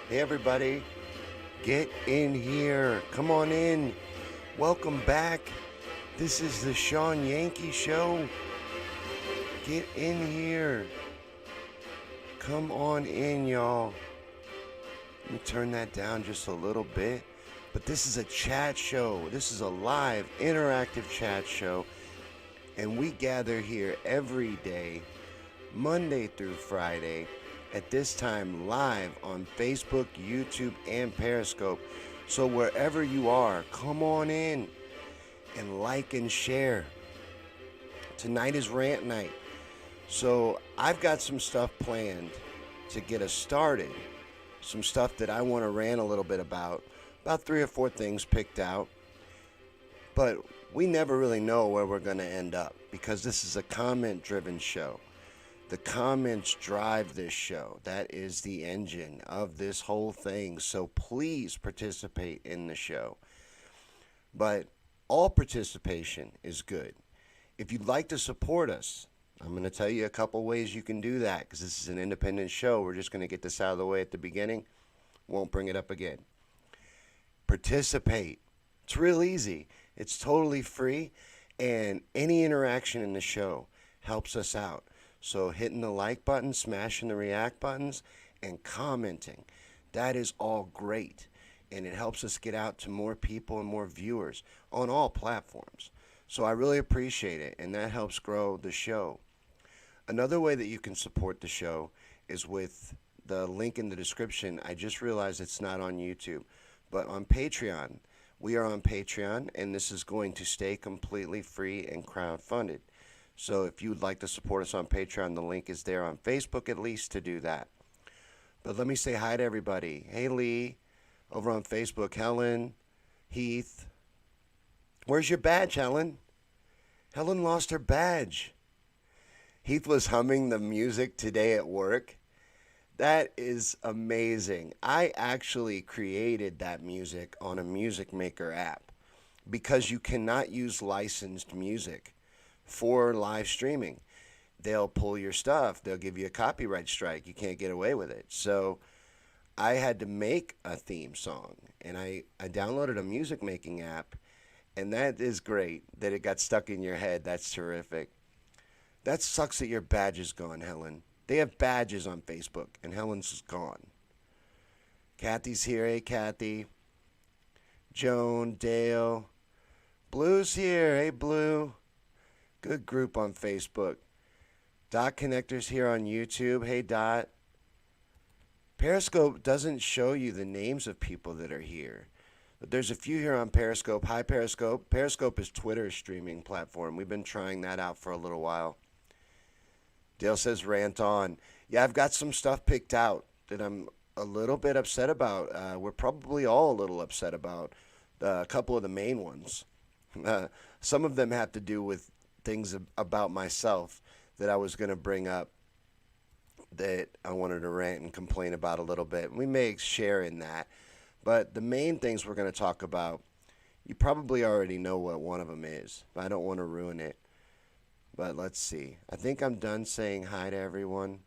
Hey everybody, get in here. Come on in. Welcome back. This is the Shawn Yankey Show. Get in here. Come on in, y'all. Let me turn that down just a little bit. But this is a chat show. This is a live, interactive chat show. And we gather here every day, Monday through Friday, at this time live on Facebook, YouTube, and Periscope. So wherever you are, come on in and like and share. Tonight is rant night. So I've got some stuff planned to get us started. Some stuff that I want to rant a little bit about 3 or 4 things picked out. But we never really know where we're going to end up because this is a comment-driven show. The comments drive this show. That is the engine of this whole thing. So please participate in the show. But all participation is good. If you'd like to support us, I'm going to tell you a couple ways you can do that because this is an independent show. We're just going to get this out of the way at the beginning. Won't bring it up again. Participate. It's real easy. It's totally free, and any interaction in the show helps us out. So hitting the like button, smashing the react buttons, and commenting, that is all great. And it helps us get out to more people and more viewers on all platforms. So I really appreciate it, and that helps grow the show. Another way that you can support the show is with the link in the description. I just realized it's not on YouTube, but on Patreon. We are on Patreon, and this is going to stay completely free and crowdfunded. So if you would like to support us on Patreon, the link is there on Facebook at least to do that. But let me say hi to everybody. Hey, Lee, over on Facebook. Helen, Heath. Where's your badge, Helen? Helen lost her badge. Heath was humming the music today at work. That is amazing. I actually created that music on a Music Maker app because you cannot use licensed music for live streaming. They'll pull your stuff. They'll give you a copyright strike. You can't get away with it. So I had to make a theme song, and I downloaded a music making app, and that is great that it got stuck in your head. That's terrific. That sucks that your badge is gone, Helen. They have badges on Facebook, and Helen's is gone. Kathy's here. Hey, Kathy. Joan, Dale. Blue's here. Hey, Blue. Good group on Facebook. Dot Connector's here on YouTube. Hey, Dot. Periscope doesn't show you the names of people that are here. But there's a few here on Periscope. Hi, Periscope. Periscope is Twitter's streaming platform. We've been trying that out for a little while. Dale says rant on. Yeah, I've got some stuff picked out that I'm a little bit upset about. We're probably all a little upset about a couple of the main ones. Some of them have to do with things about myself that I was going to bring up that I wanted to rant and complain about a little bit. We may share in that. But the main things we're going to talk about, you probably already know what one of them is, but I don't want to ruin it. But let's see. I think I'm done saying hi to everyone.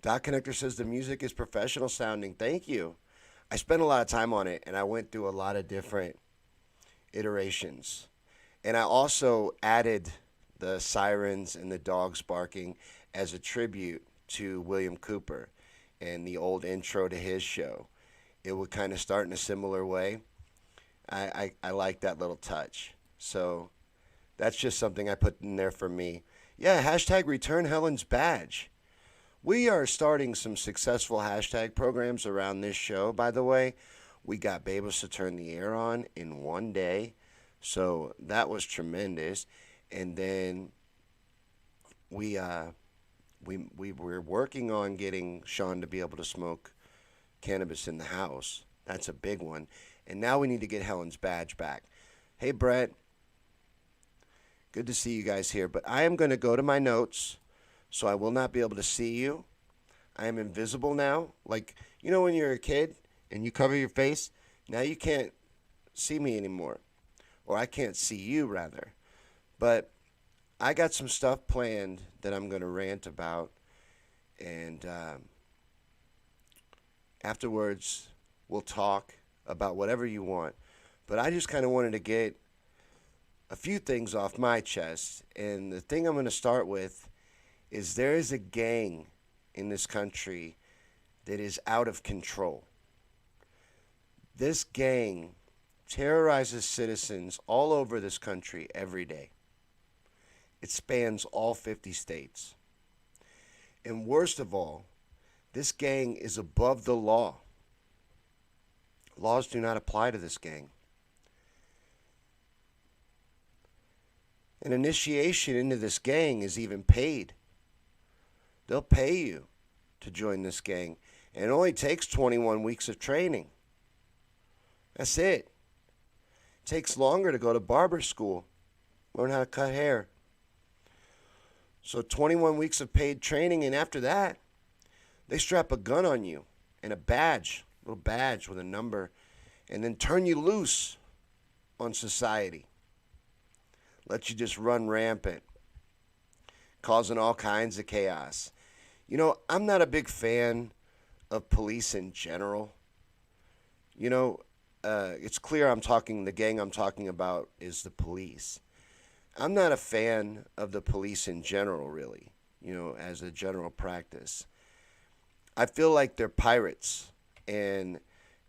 Dot Connector says the music is professional sounding. Thank you. I spent a lot of time on it, and I went through a lot of different iterations. And I also added the sirens and the dogs barking as a tribute to William Cooper and the old intro to his show. It would kind of start in a similar way. I like that little touch. So that's just something I put in there for me. Yeah, hashtag return Helen's badge. We are starting some successful hashtag programs around this show, by the way. We got Babos to turn the air on in one day. So that was tremendous. And then we were working on getting Shawn to be able to smoke cannabis in the house. That's a big one. And now we need to get Helen's badge back. Hey, Brett. Good to see you guys here. But I am going to go to my notes, so I will not be able to see you. I am invisible now. Like, you know when you're a kid and you cover your face? Now you can't see me anymore. Or I can't see you, rather. But I got some stuff planned that I'm going to rant about. And afterwards, We'll talk about whatever you want. But I just kind of wanted to get a few things off my chest. And the thing I'm going to start with is there is a gang in this country that is out of control. This gang terrorizes citizens all over this country every day. It spans all 50 states. And worst of all, this gang is above the law. Laws do not apply to this gang. An initiation into this gang is even paid. They'll pay you to join this gang. And it only takes 21 weeks of training. That's it. It takes longer to go to barber school, learn how to cut hair. So 21 weeks of paid training, and after that, they strap a gun on you and a badge, a little badge with a number, and then turn you loose on society. Let you just run rampant, causing all kinds of chaos. You know, I'm not a big fan of police in general. You know, it's clear the gang I'm talking about is the police. I'm not a fan of the police in general, really, you know, as a general practice. I feel like they're pirates and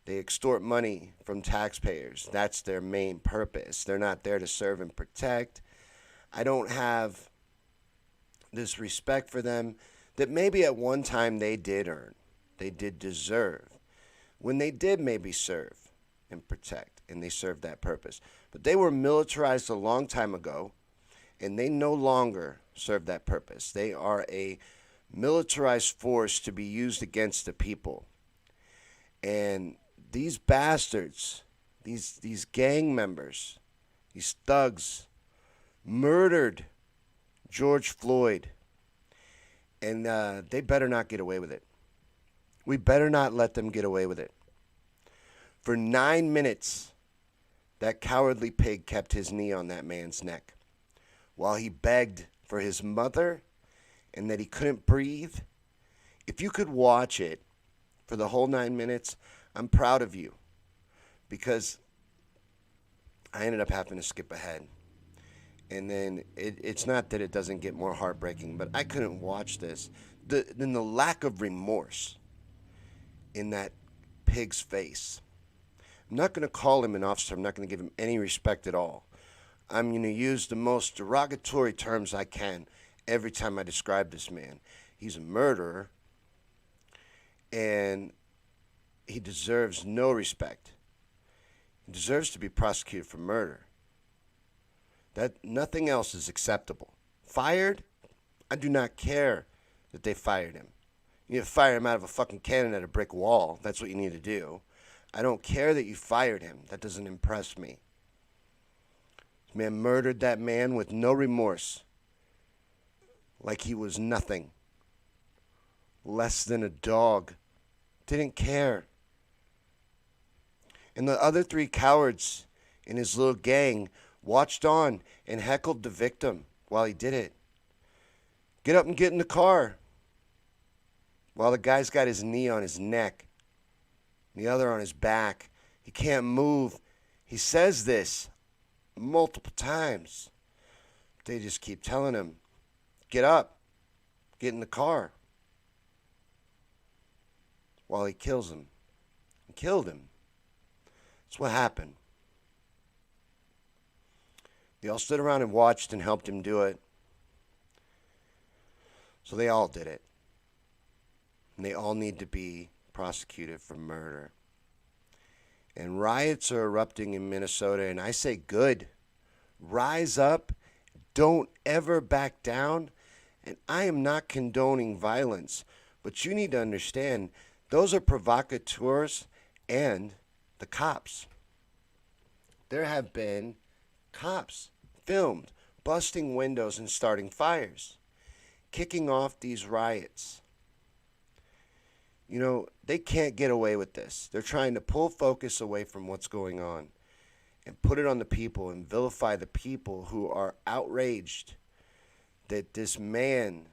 they extort money from taxpayers. That's their main purpose. They're not there to serve and protect. I don't have this respect for them that maybe at one time they did earn. They did deserve. When they did maybe serve and protect, and they served that purpose. But they were militarized a long time ago, and they no longer serve that purpose. They are a militarized force to be used against the people. And these bastards, these gang members, these thugs, murdered George Floyd. And they better not get away with it. We better not let them get away with it. For 9 minutes, that cowardly pig kept his knee on that man's neck while he begged for his mother and that he couldn't breathe. If you could watch it for the whole 9 minutes, I'm proud of you, because I ended up having to skip ahead. And then it's not that it doesn't get more heartbreaking, but I couldn't watch this. Then the lack of remorse in that pig's face. I'm not going to call him an officer. I'm not going to give him any respect at all. I'm going to use the most derogatory terms I can every time I describe this man. He's a murderer, and he deserves no respect. He deserves to be prosecuted for murder. That nothing else is acceptable. Fired? I do not care that they fired him. You need to fire him out of a fucking cannon at a brick wall. That's what you need to do. I don't care that you fired him. That doesn't impress me. This man murdered that man with no remorse. Like he was nothing. Less than a dog. Didn't care. And the other 3 cowards in his little gang watched on and heckled the victim while he did it. Get up and get in the car. While the guy's got his knee on his neck, the other on his back. He can't move. He says this multiple times. They just keep telling him, get up, get in the car. While he kills him. He killed him. That's what happened. They all stood around and watched and helped him do it. So they all did it. And they all need to be prosecuted for murder. And riots are erupting in Minnesota, and I say good. Rise up. Don't ever back down. And I am not condoning violence, but you need to understand those are provocateurs and the cops. There have been cops filmed busting windows and starting fires, kicking off these riots. You know, they can't get away with this. They're trying to pull focus away from what's going on and put it on the people and vilify the people who are outraged that this man,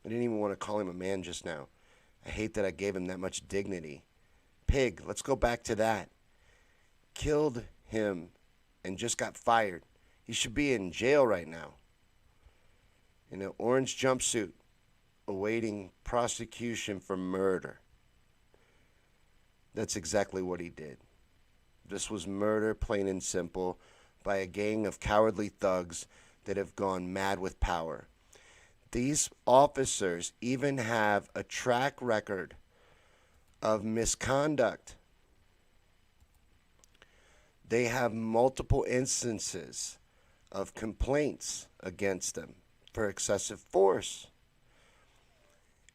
I didn't even want to call him a man just now. I hate that I gave him that much dignity Pig, let's go back to that. Killed him and just got fired. He should be in jail right now. In an orange jumpsuit, awaiting prosecution for murder. That's exactly what he did. This was murder, plain and simple, by a gang of cowardly thugs that have gone mad with power. These officers even have a track record of misconduct. They have multiple instances of complaints against them for excessive force.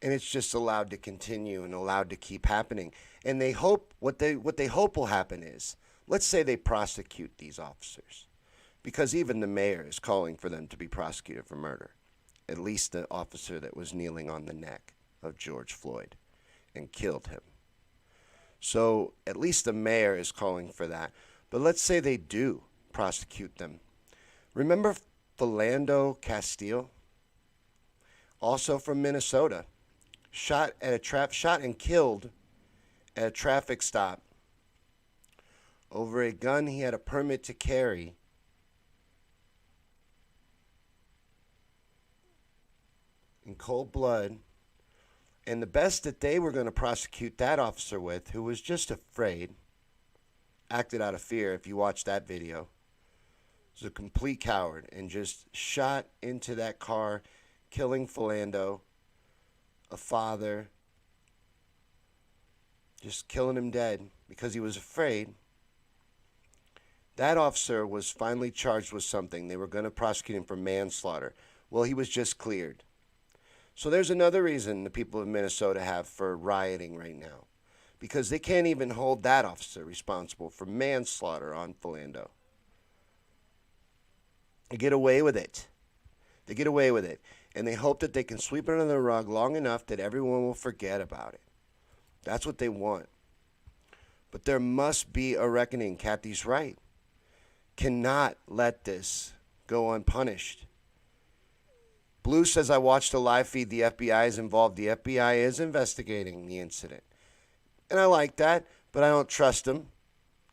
And it's just allowed to continue and allowed to keep happening. And they hope, what they hope will happen is, let's say they prosecute these officers. Because even the mayor is calling for them to be prosecuted for murder. At least the officer that was kneeling on the neck of George Floyd and killed him. So at least the mayor is calling for that. But let's say they do prosecute them. Remember Philando Castile? Also from Minnesota. Shot and killed at a traffic stop over a gun he had a permit to carry. In cold blood. And the best that they were going to prosecute that officer with, who was just afraid, acted out of fear, if you watch that video, was a complete coward and just shot into that car, killing Philando, a father, just killing him dead because he was afraid. That officer was finally charged with something. They were going to prosecute him for manslaughter. Well, he was just cleared. So there's another reason the people of Minnesota have for rioting right now. Because they can't even hold that officer responsible for manslaughter on Philando. They get away with it. They get away with it. And they hope that they can sweep it under the rug long enough that everyone will forget about it. That's what they want. But there must be a reckoning. Kathy's right. Cannot let this go unpunished. Blue says, I watched a live feed. The FBI is involved. The FBI is investigating the incident. And I like that, but I don't trust them.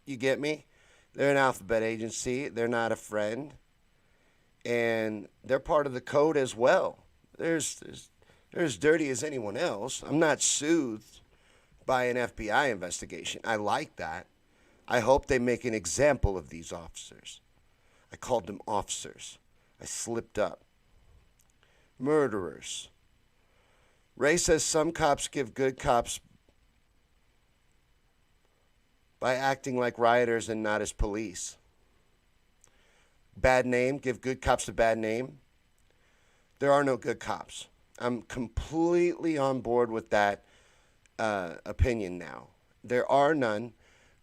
You get me? They're an alphabet agency. They're not a friend. And they're part of the code as well. They're as dirty as anyone else. I'm not soothed by an FBI investigation. I like that. I hope they make an example of these officers. I called them officers. I slipped up. Murderers. Ray says some cops give good cops by acting like rioters and not as police. Bad name, give good cops a bad name. There are no good cops. I'm completely on board with that opinion now. There are none,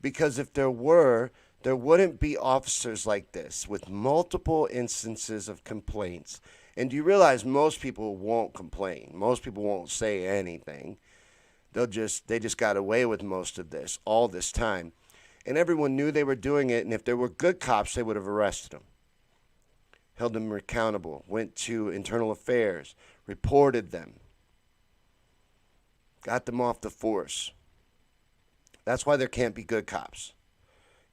because if there were, there wouldn't be officers like this with multiple instances of complaints. And do you realize most people won't complain? Most people won't say anything. They just got away with most of this all this time. And everyone knew they were doing it, and if there were good cops, they would have arrested them. Held them accountable, went to internal affairs, reported them, got them off the force. That's why there can't be good cops,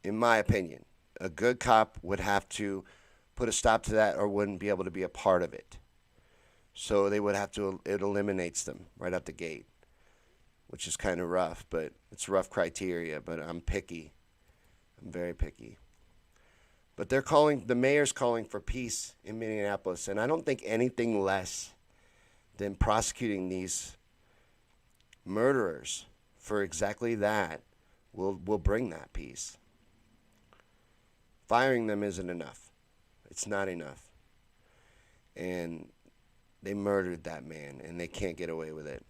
in my opinion. A good cop would have to put a stop to that or wouldn't be able to be a part of it. So they would have to, it eliminates them right out the gate, which is kind of rough, but it's rough criteria, but I'm picky. I'm very picky. But the mayor's calling for peace in Minneapolis, and I don't think anything less than prosecuting these murderers for exactly that will bring that peace. Firing them isn't enough. It's not enough. And they murdered that man, and they can't get away with it.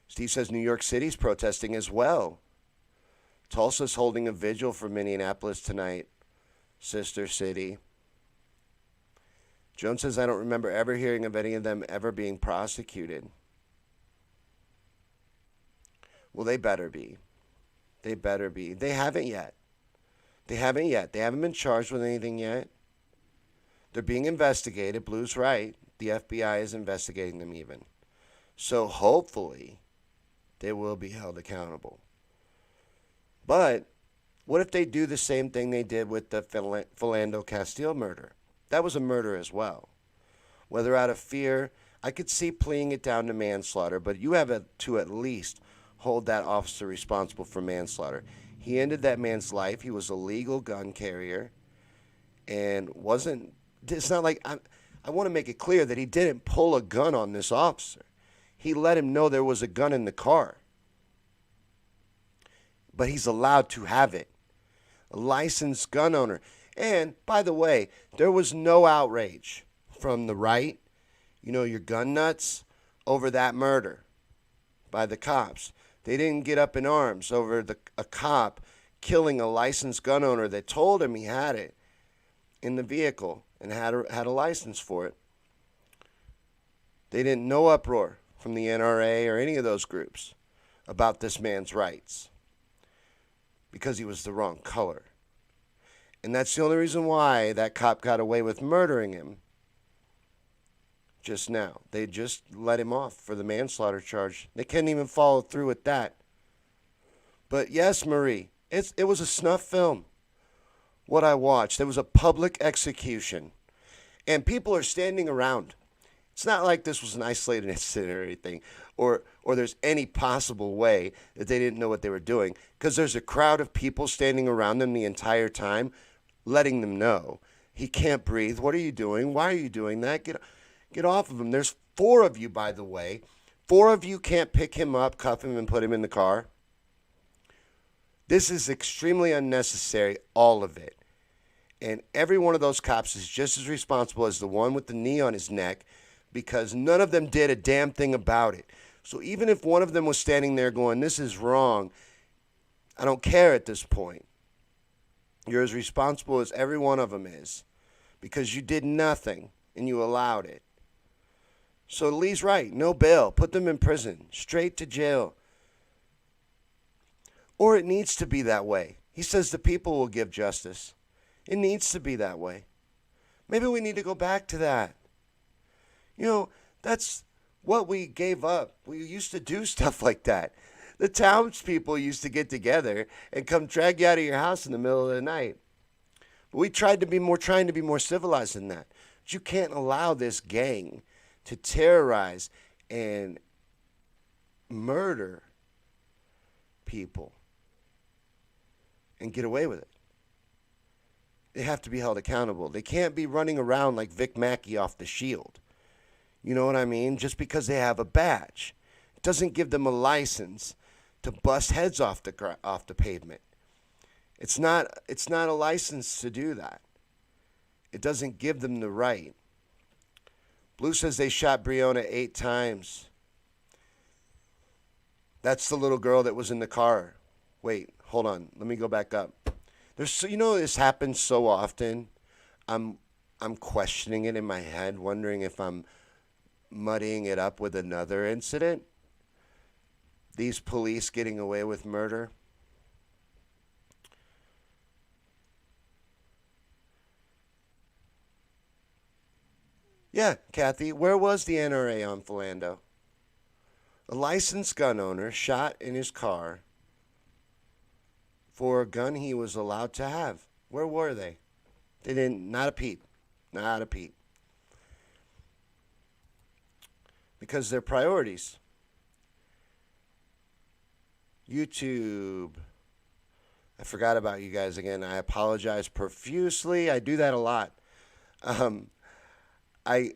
Steve says New York City's protesting as well. Tulsa's holding a vigil for Minneapolis tonight. Sister city. Joan says, I don't remember ever hearing of any of them ever being prosecuted. Well, they better be. They better be. They haven't yet. They haven't yet. They haven't been charged with anything yet. They're being investigated. Blue's right. The FBI is investigating them even. So hopefully they will be held accountable. But what if they do the same thing they did with the Philando Castile murder? That was a murder as well. Whether out of fear, I could see pleading it down to manslaughter, but you have to at least hold that officer responsible for manslaughter. He ended that man's life. He was a legal gun carrier and wasn't. It's not like I want to make it clear that he didn't pull a gun on this officer. He let him know there was a gun in the car. But he's allowed to have it. A licensed gun owner. And, by the way, there was no outrage from the right, your gun nuts, over that murder by the cops. They didn't get up in arms over a cop killing a licensed gun owner that told him he had it in the vehicle and had a license for it. They didn't know uproar from the NRA or any of those groups about this man's rights because he was the wrong color. And that's the only reason why that cop got away with murdering him just now. They just let him off for the manslaughter charge. They couldn't even follow through with that. But yes, Marie, it was a snuff film. What I watched, there was a public execution. And people are standing around. It's not like this was an isolated incident or anything, or there's any possible way that they didn't know what they were doing, because there's a crowd of people standing around them the entire time, letting them know, he can't breathe. What are you doing? Why are you doing that? Get off of him. There's 4 of you, by the way. 4 of you can't pick him up, cuff him, and put him in the car. This is extremely unnecessary, all of it. And every one of those cops is just as responsible as the one with the knee on his neck, because none of them did a damn thing about it. So even if one of them was standing there going, this is wrong, I don't care at this point. You're as responsible as every one of them is, because you did nothing and you allowed it. So Lee's right. No bail. Put them in prison. Straight to jail. Or it needs to be that way. He says the people will give justice. It needs to be that way. Maybe we need to go back to that. That's what we gave up. We used to do stuff like that. The townspeople used to get together and come drag you out of your house in the middle of the night. But we trying to be more civilized than that. But you can't allow this gang to terrorize and murder people and get away with it. They have to be held accountable. They can't be running around like Vic Mackey off the Shield. You know what I mean? Just because they have a badge. It doesn't give them a license to bust heads off the pavement. It's not a license to do that. It doesn't give them the right. Blue says they shot Breonna 8 times. That's the little girl that was in the car. Wait, hold on. Let me go back up. This happens so often. I'm questioning it in my head, wondering if I'm muddying it up with another incident. These police getting away with murder. Yeah, Kathy, where was the NRA on Philando? A licensed gun owner shot in his car for a gun he was allowed to have. Where were they? They didn't, not a peep. Not a peep. Because they're priorities. YouTube. I forgot about you guys again. I apologize profusely. I do that a lot. I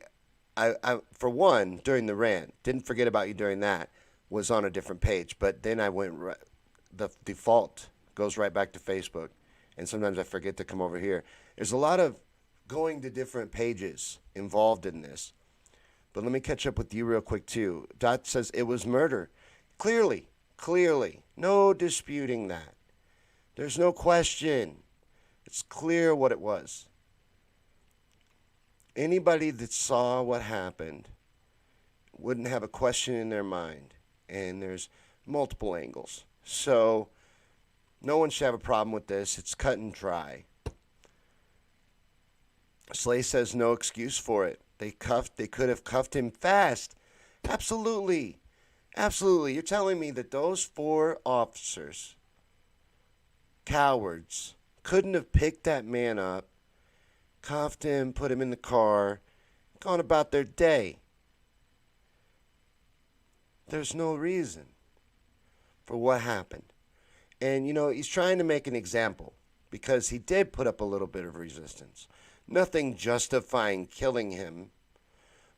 for one, during the rant, didn't forget about you during that, was on a different page. But then I went, the default goes right back to Facebook. And sometimes I forget to come over here. There's a lot of going to different pages involved in this. But let me catch up with you real quick, too. Dot says it was murder. Clearly. No disputing that. There's no question. It's clear what it was. Anybody that saw what happened wouldn't have a question in their mind. And there's multiple angles. So no one should have a problem with this. It's cut and dry. Slay says no excuse for it. They could have cuffed him fast. Absolutely. Absolutely. You're telling me that those 4 officers, cowards, couldn't have picked that man up, cuffed him, put him in the car, gone about their day. There's no reason for what happened. And, he's trying to make an example because he did put up a little bit of resistance. Nothing justifying killing him,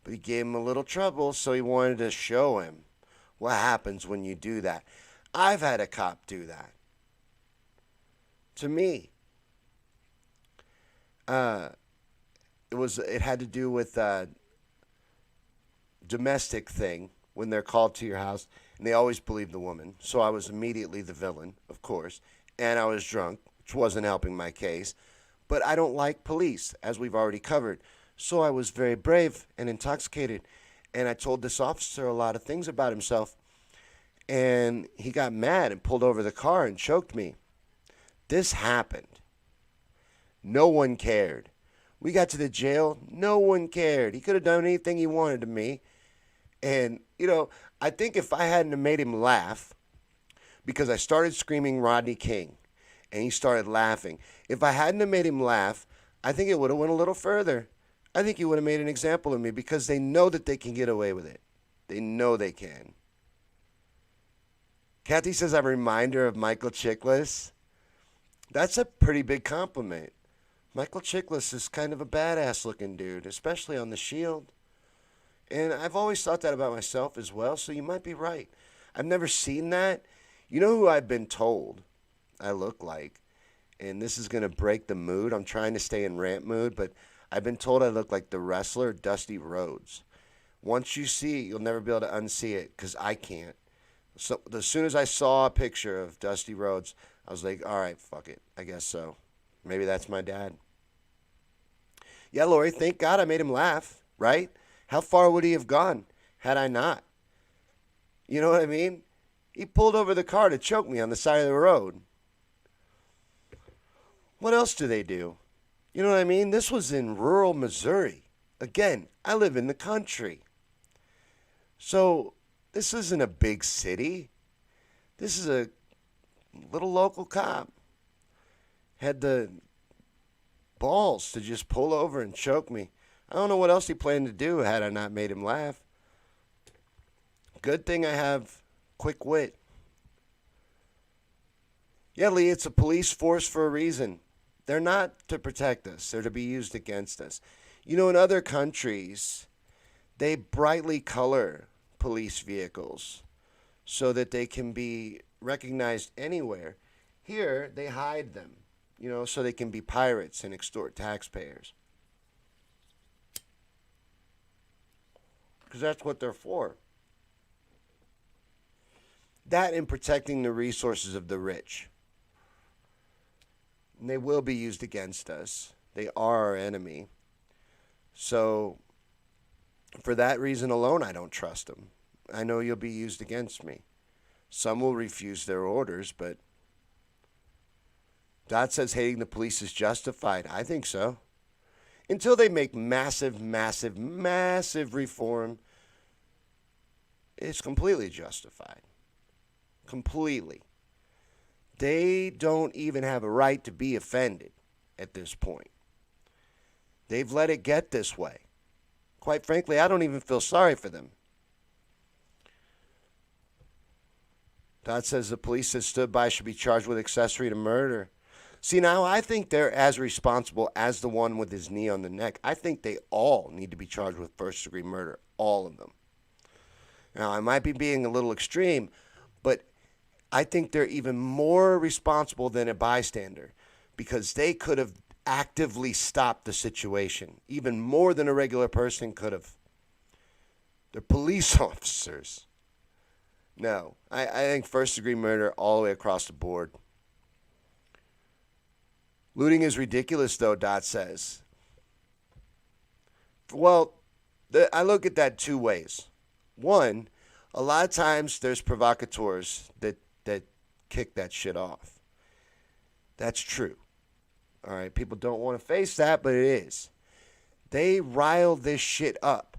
but he gave him a little trouble, so he wanted to show him what happens when you do that. I've had a cop do that to me. It had to do with a domestic thing when they're called to your house, and they always believe the woman. So I was immediately the villain, of course, and I was drunk, which wasn't helping my case. But I don't like police, as we've already covered. So I was very brave and intoxicated, and I told this officer a lot of things about himself, and he got mad and pulled over the car and choked me. This happened. No one cared. We got to the jail. No one cared. He could have done anything he wanted to me. And, I think if I hadn't have made him laugh, because I started screaming Rodney King, and he started laughing. If I hadn't have made him laugh, I think it would have went a little further. I think he would have made an example of me because they know that they can get away with it. They know they can. Kathy says I'm a reminder of Michael Chiklis. That's a pretty big compliment. Michael Chiklis is kind of a badass looking dude, especially on The Shield. And I've always thought that about myself as well, so you might be right. I've never seen that. You know who I've been told I look like? And this is going to break the mood. I'm trying to stay in rant mood, but I've been told I look like the wrestler Dusty Rhodes. Once you see it, you'll never be able to unsee it because I can't. So as soon as I saw a picture of Dusty Rhodes, I was like, all right, fuck it. I guess so. Maybe that's my dad. Yeah, Lori, thank God I made him laugh, right? How far would he have gone had I not? You know what I mean? He pulled over the car to choke me on the side of the road. What else do they do? You know what I mean? This was in rural Missouri. Again, I live in the country. So this isn't a big city. This is a little local cop. Had the balls to just pull over and choke me. I don't know what else he planned to do had I not made him laugh. Good thing I have quick wit. Yeah, Lee, it's a police force for a reason. They're not to protect us. They're to be used against us. In other countries, they brightly color police vehicles so that they can be recognized anywhere. Here, they hide them, so they can be pirates and extort taxpayers. Because that's what they're for. That and protecting the resources of the rich. And they will be used against us. They are our enemy. So, for that reason alone, I don't trust them. I know you'll be used against me. Some will refuse their orders, but Dot says hating the police is justified. I think so. Until they make massive, massive, massive reform, it's completely justified. Completely. They don't even have a right to be offended at this point. They've let it get this way. Quite frankly, I don't even feel sorry for them. Dot says the police that stood by should be charged with accessory to murder. See, now I think they're as responsible as the one with his knee on the neck. I think they all need to be charged with first-degree murder, all of them. Now, I might be being a little extreme, but I think they're even more responsible than a bystander because they could have actively stopped the situation, even more than a regular person could have. They're police officers. No, I think first-degree murder all the way across the board. Looting is ridiculous, though, Dot says. Well, I look at that two ways. One, a lot of times there's provocateurs that kick that shit off. That's true. All right, people don't want to face that, but it is. They rile this shit up.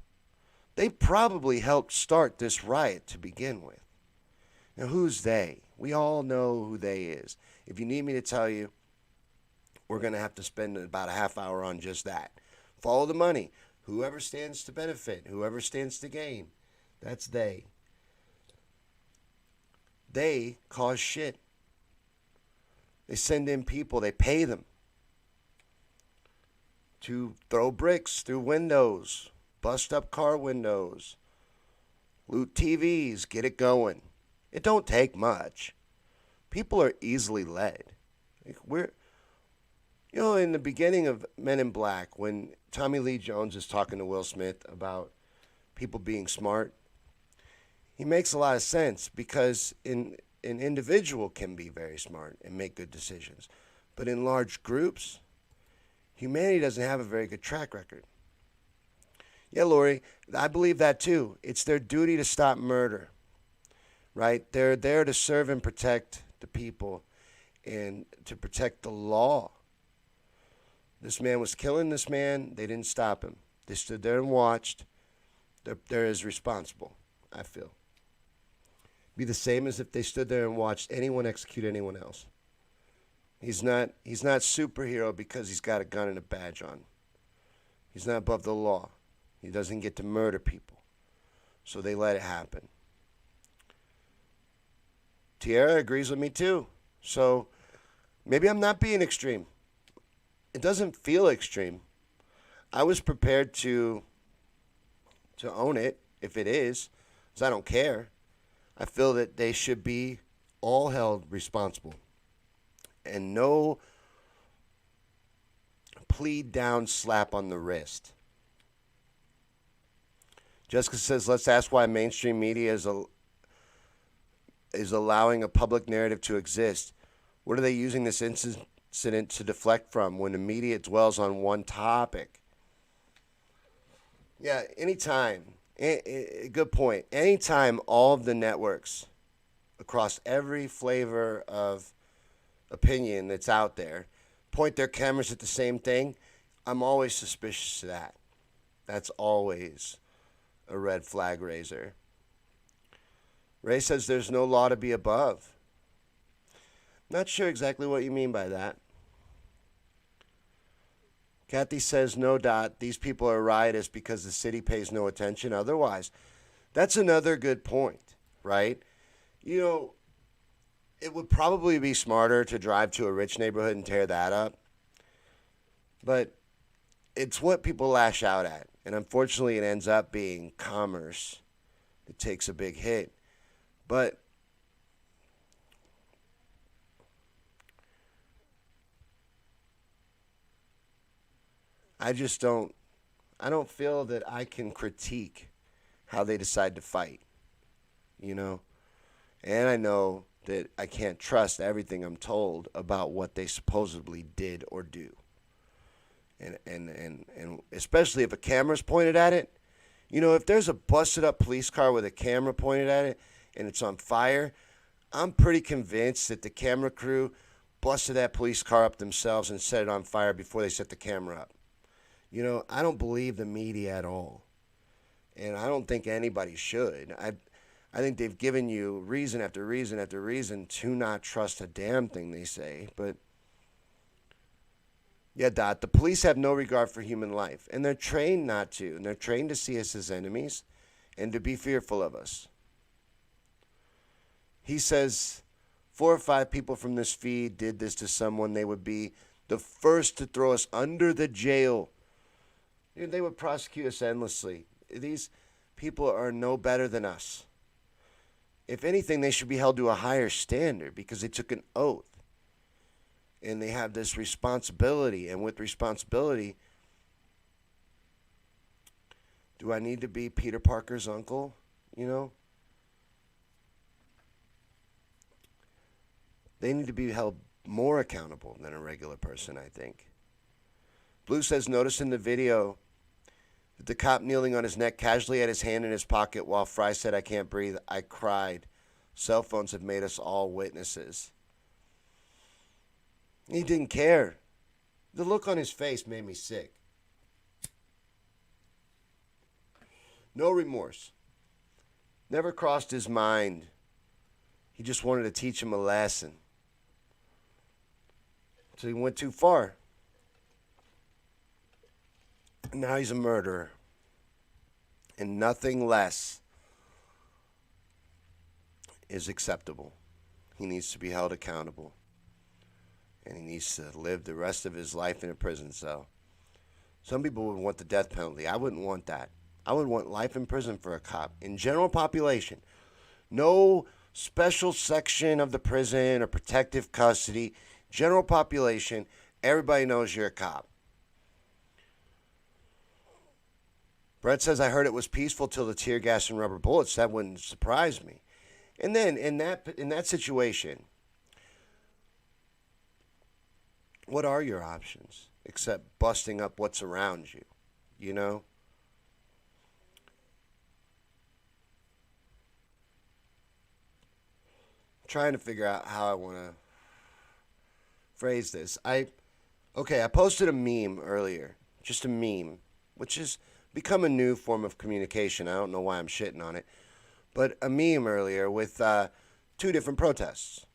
They probably helped start this riot to begin with. Now, who's they? We all know who they is. If you need me to tell you, we're going to have to spend about a half hour on just that. Follow the money. Whoever stands to benefit, whoever stands to gain, that's they. They cause shit. They send in people, they pay them to throw bricks through windows, bust up car windows, loot TVs, get it going. It don't take much. People are easily led. In the beginning of Men in Black, when Tommy Lee Jones is talking to Will Smith about people being smart, he makes a lot of sense because an individual can be very smart and make good decisions. But in large groups, humanity doesn't have a very good track record. Yeah, Lori, I believe that too. It's their duty to stop murder, right? They're there to serve and protect the people and to protect the law. This man was killing this man. They didn't stop him. They stood there and watched. They're as responsible, I feel. Be the same as if they stood there and watched anyone execute anyone else. He's not superhero because he's got a gun and a badge on. He's not above the law. He doesn't get to murder people. So they let it happen. Tierra agrees with me too. So maybe I'm not being extreme. It doesn't feel extreme. I was prepared to own it if it is, because I don't care. I feel that they should be all held responsible. And no plead down slap on the wrist. Jessica says, let's ask why mainstream media is allowing a public narrative to exist. What are they using this incident to deflect from when the media dwells on one topic? Yeah, anytime. Good point. Anytime all of the networks across every flavor of opinion that's out there point their cameras at the same thing, I'm always suspicious of that. That's always a red flag raiser. Ray says there's no law to be above. Not sure exactly what you mean by that. Kathy says, no, Dot, these people are riotous because the city pays no attention otherwise. That's another good point, right? It would probably be smarter to drive to a rich neighborhood and tear that up. But it's what people lash out at. And unfortunately, it ends up being commerce that takes a big hit. But I don't feel that I can critique how they decide to fight, And I know that I can't trust everything I'm told about what they supposedly did or do. And especially if a camera's pointed at it, if there's a busted up police car with a camera pointed at it and it's on fire, I'm pretty convinced that the camera crew busted that police car up themselves and set it on fire before they set the camera up. I don't believe the media at all. And I don't think anybody should. I think they've given you reason after reason after reason to not trust a damn thing they say. But, yeah, Dot, the police have no regard for human life. And they're trained not to. And they're trained to see us as enemies and to be fearful of us. He says 4 or 5 people from this feed did this to someone, they would be the first to throw us under the jail. They would prosecute us endlessly. These people are no better than us. If anything, they should be held to a higher standard because they took an oath. And they have this responsibility. And with responsibility, do I need to be Peter Parker's uncle? They need to be held more accountable than a regular person, I think. Blue says, notice in the video that the cop kneeling on his neck casually had his hand in his pocket while Fry said, I can't breathe. I cried. Cell phones have made us all witnesses. He didn't care. The look on his face made me sick. No remorse. Never crossed his mind. He just wanted to teach him a lesson. So he went too far. And now he's a murderer. And nothing less is acceptable. He needs to be held accountable. And he needs to live the rest of his life in a prison cell. Some people would want the death penalty. I wouldn't want that. I would want life in prison for a cop. In general population, no special section of the prison or protective custody. General population, everybody knows you're a cop. Brett says, I heard it was peaceful till the tear gas and rubber bullets. That wouldn't surprise me. And then in that situation, what are your options except busting up what's around you? You know? I'm trying to figure out how I want to phrase this. I posted a meme earlier. Just a meme, which has become a new form of communication. I don't know why I'm shitting on it. But a meme earlier with two different protests.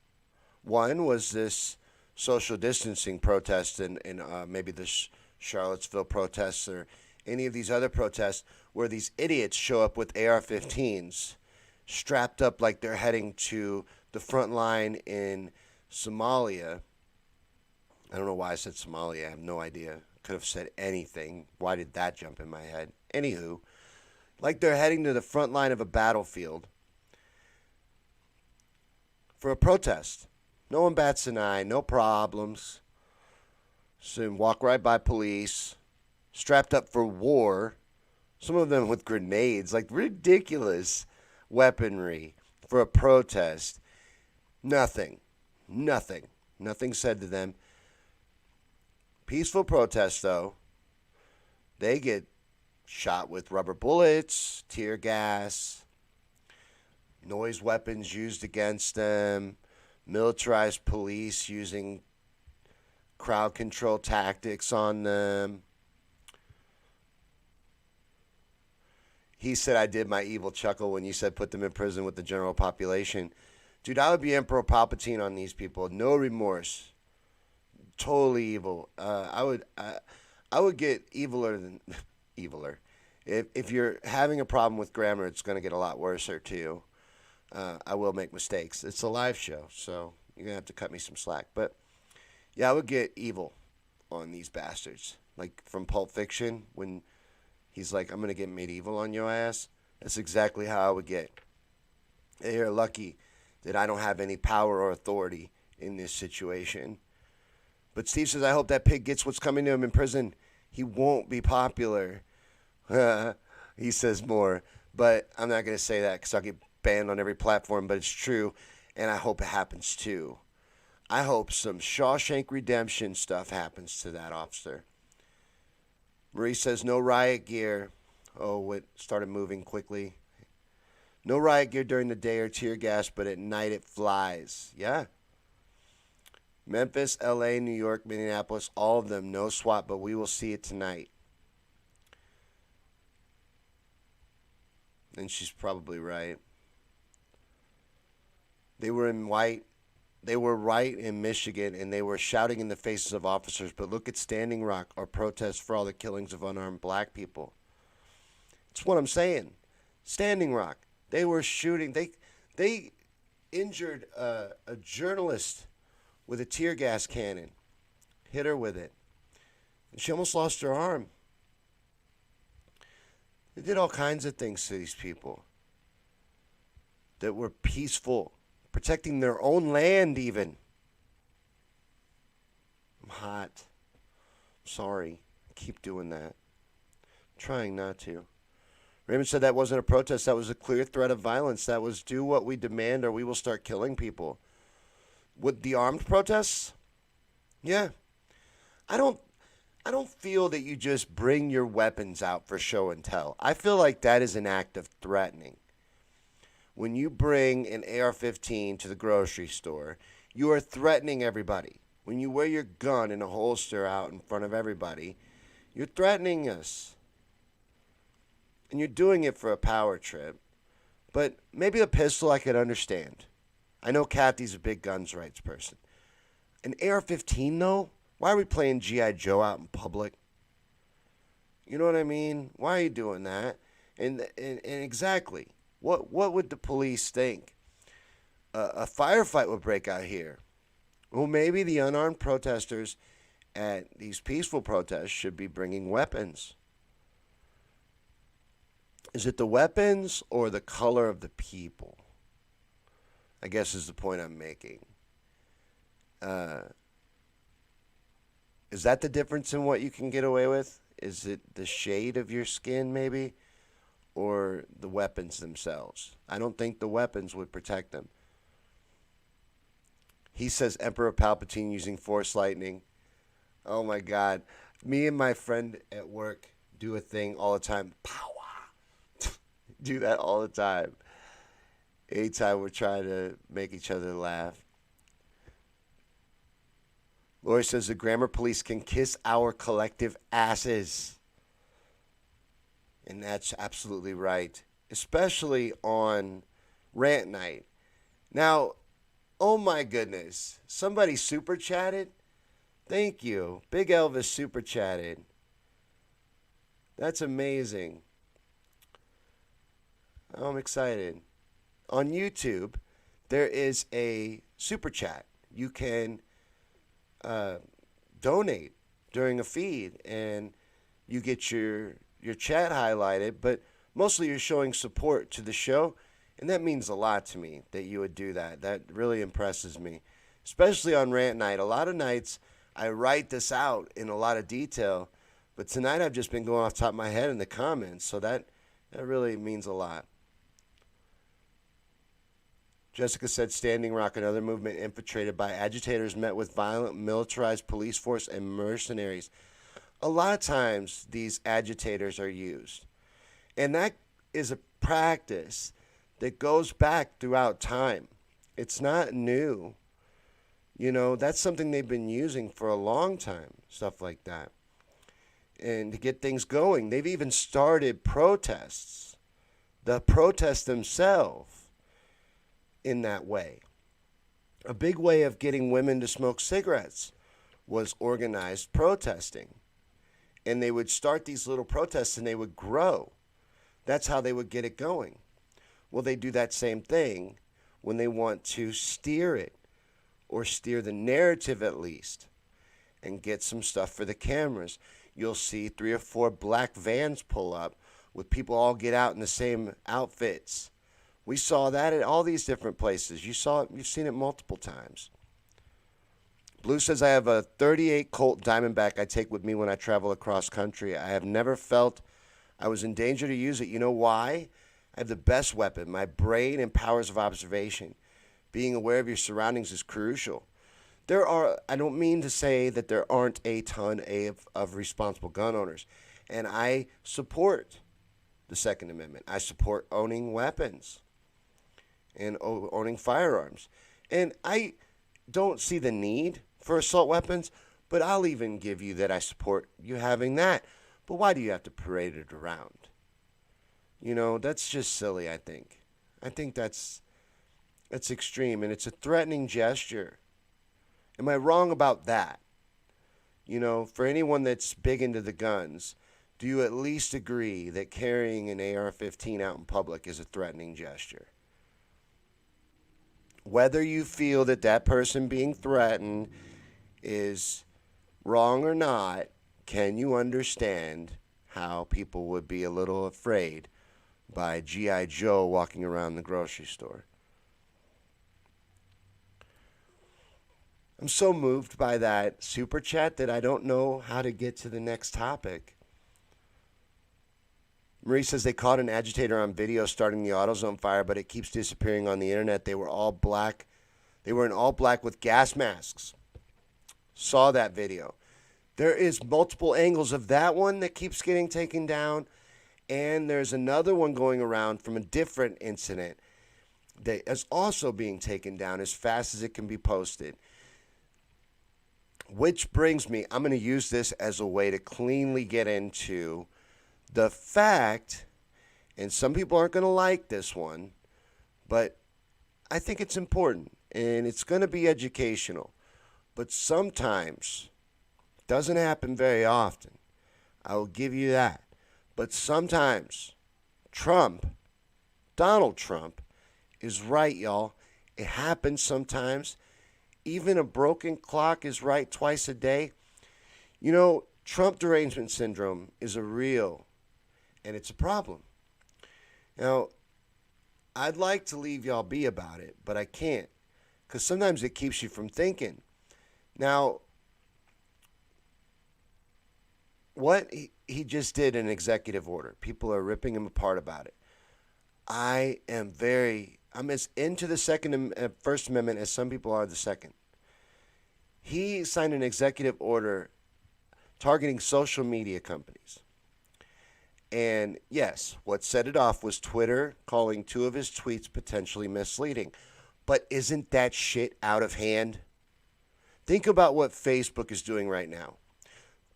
One was this social distancing protest and maybe the Charlottesville protests or any of these other protests where these idiots show up with AR-15s strapped up like they're heading to the front line in Somalia. I don't know why I said Somalia. I have no idea. Could have said anything. Why did that jump in my head? Anywho, like they're heading to the front line of a battlefield for a protest. No one bats an eye. No problems. So walk right by police, strapped up for war. Some of them with grenades, like ridiculous weaponry for a protest. Nothing said to them. Peaceful protest, though. They get shot with rubber bullets, tear gas, noise weapons used against them, militarized police using crowd control tactics on them. He said, I did my evil chuckle when you said put them in prison with the general population. Dude, I would be Emperor Palpatine on these people. No remorse. Totally evil. I would get eviler than eviler. If you're having a problem with grammar, it's going to get a lot worse too. I will make mistakes. It's a live show, so you're going to have to cut me some slack. But yeah, I would get evil on these bastards. Like from Pulp Fiction, when he's like, I'm going to get medieval on your ass. That's exactly how I would get. They're lucky that I don't have any power or authority in this situation. But Steve says, I hope that pig gets what's coming to him in prison. He won't be popular. He says more. But I'm not going to say that because I'll get banned on every platform. But it's true, and I hope it happens too. I hope some Shawshank Redemption stuff happens to that officer. Marie says, no riot gear. Oh, it started moving quickly. No riot gear during the day or tear gas, but at night it flies. Yeah. Memphis, LA, New York, Minneapolis, all of them, no SWAT, but we will see it tonight. And she's probably right. They were right in Michigan, and they were shouting in the faces of officers, but look at Standing Rock or protests for all the killings of unarmed black people. That's what I'm saying. Standing Rock. They were shooting. They injured a journalist with a tear gas cannon. Hit her with it. And she almost lost her arm. They did all kinds of things to these people that were peaceful, protecting their own land even. I'm hot. Sorry. Keep doing that. I'm trying not to. Raymond said that wasn't a protest. That was a clear threat of violence. That was do what we demand or we will start killing people. With the armed protests? Yeah. I don't feel that you just bring your weapons out for show and tell. I feel like that is an act of threatening. When you bring an AR-15 to the grocery store, you are threatening everybody. When you wear your gun in a holster out in front of everybody, you're threatening us. and you're doing it for a power trip, but maybe a pistol I could understand. I know Kathy's a big guns rights person. An AR-15 though? Why are we playing G.I. Joe out in public? You know what I mean? Why are you doing that? And exactly, what would the police think? A firefight would break out here. Well, maybe the unarmed protesters at these peaceful protests should be bringing weapons. Is it the weapons or the color of the people? I guess is the point I'm making. Is that the difference in what you can get away with? Is it the shade of your skin, maybe? Or the weapons themselves? I don't think the weapons would protect them. He says Emperor Palpatine using Force Lightning. Oh my God. Me and my friend at work do a thing all the time. Power. Do that all the time. Anytime we're trying to make each other laugh. Lori says the grammar police can kiss our collective asses. And that's absolutely right. Especially on rant night. Now, oh my goodness. Somebody super chatted? Thank you. Big Elvis super chatted. That's amazing. I'm excited. On YouTube, there is a super chat. You can donate during a feed, and you get your chat highlighted, but mostly you're showing support to the show, and that means a lot to me that you would do that. That really impresses me, especially on rant night. A lot of nights I write this out in a lot of detail, but tonight I've just been going off the top of my head in the comments, so that really means a lot. Jessica said Standing Rock, another movement infiltrated by agitators, met with violent militarized police force and mercenaries. A lot of times these agitators are used. And that is a practice that goes back throughout time. It's not new. You know, that's something they've been using for a long time, stuff like that. And to get things going, they've even started protests. The protests themselves in that way. A big way of getting women to smoke cigarettes was organized protesting. And they would start these little protests and they would grow. That's how they would get it going. Well, they do that same thing when they want to steer it, or steer the narrative at least, and get some stuff for the cameras. You'll see 3 or 4 black vans pull up with people all get out in the same outfits. We saw that at all these different places. You've seen it multiple times. Blue says, I have a 38 Colt Diamondback I take with me when I travel across country. I have never felt I was in danger to use it. You know why? I have the best weapon, my brain and powers of observation. Being aware of your surroundings is crucial. I don't mean to say that there aren't a ton of responsible gun owners. And I support the Second Amendment. I support owning weapons and owning firearms. And I don't see the need for assault weapons, but I'll even give you that I support you having that. But why do you have to parade it around? You know, that's just silly, I think. I think that's extreme, and it's a threatening gesture. Am I wrong about that? You know, for anyone that's big into the guns, do you at least agree that carrying an AR-15 out in public is a threatening gesture? Whether you feel that person being threatened is wrong or not, can you understand how people would be a little afraid by G.I. Joe walking around the grocery store? I'm so moved by that super chat that I don't know how to get to the next topic. Marie says they caught an agitator on video starting the AutoZone fire, but it keeps disappearing on the internet. They were all black. They were in all black with gas masks. Saw that video. There is multiple angles of that one that keeps getting taken down, and there's another one going around from a different incident that is also being taken down as fast as it can be posted. Which brings me, I'm going to use this as a way to cleanly get into the fact And some people aren't going to like this one, but I think it's important and it's going to be educational. But sometimes, doesn't happen very often. I will give you that. But sometimes Trump, Donald Trump, is right, y'all. It happens sometimes. Even a broken clock is right twice a day. You know, Trump derangement syndrome is a real, and it's a problem. Now, I'd like to leave y'all be about it, but I can't, because sometimes it keeps you from thinking. Now, what he just did an executive order. People are ripping him apart about it. I'm as into the First Amendment as some people are the Second. He signed an executive order targeting social media companies. And yes, what set it off was Twitter calling 2 of his tweets potentially misleading. But isn't that shit out of hand? Think about what Facebook is doing right now.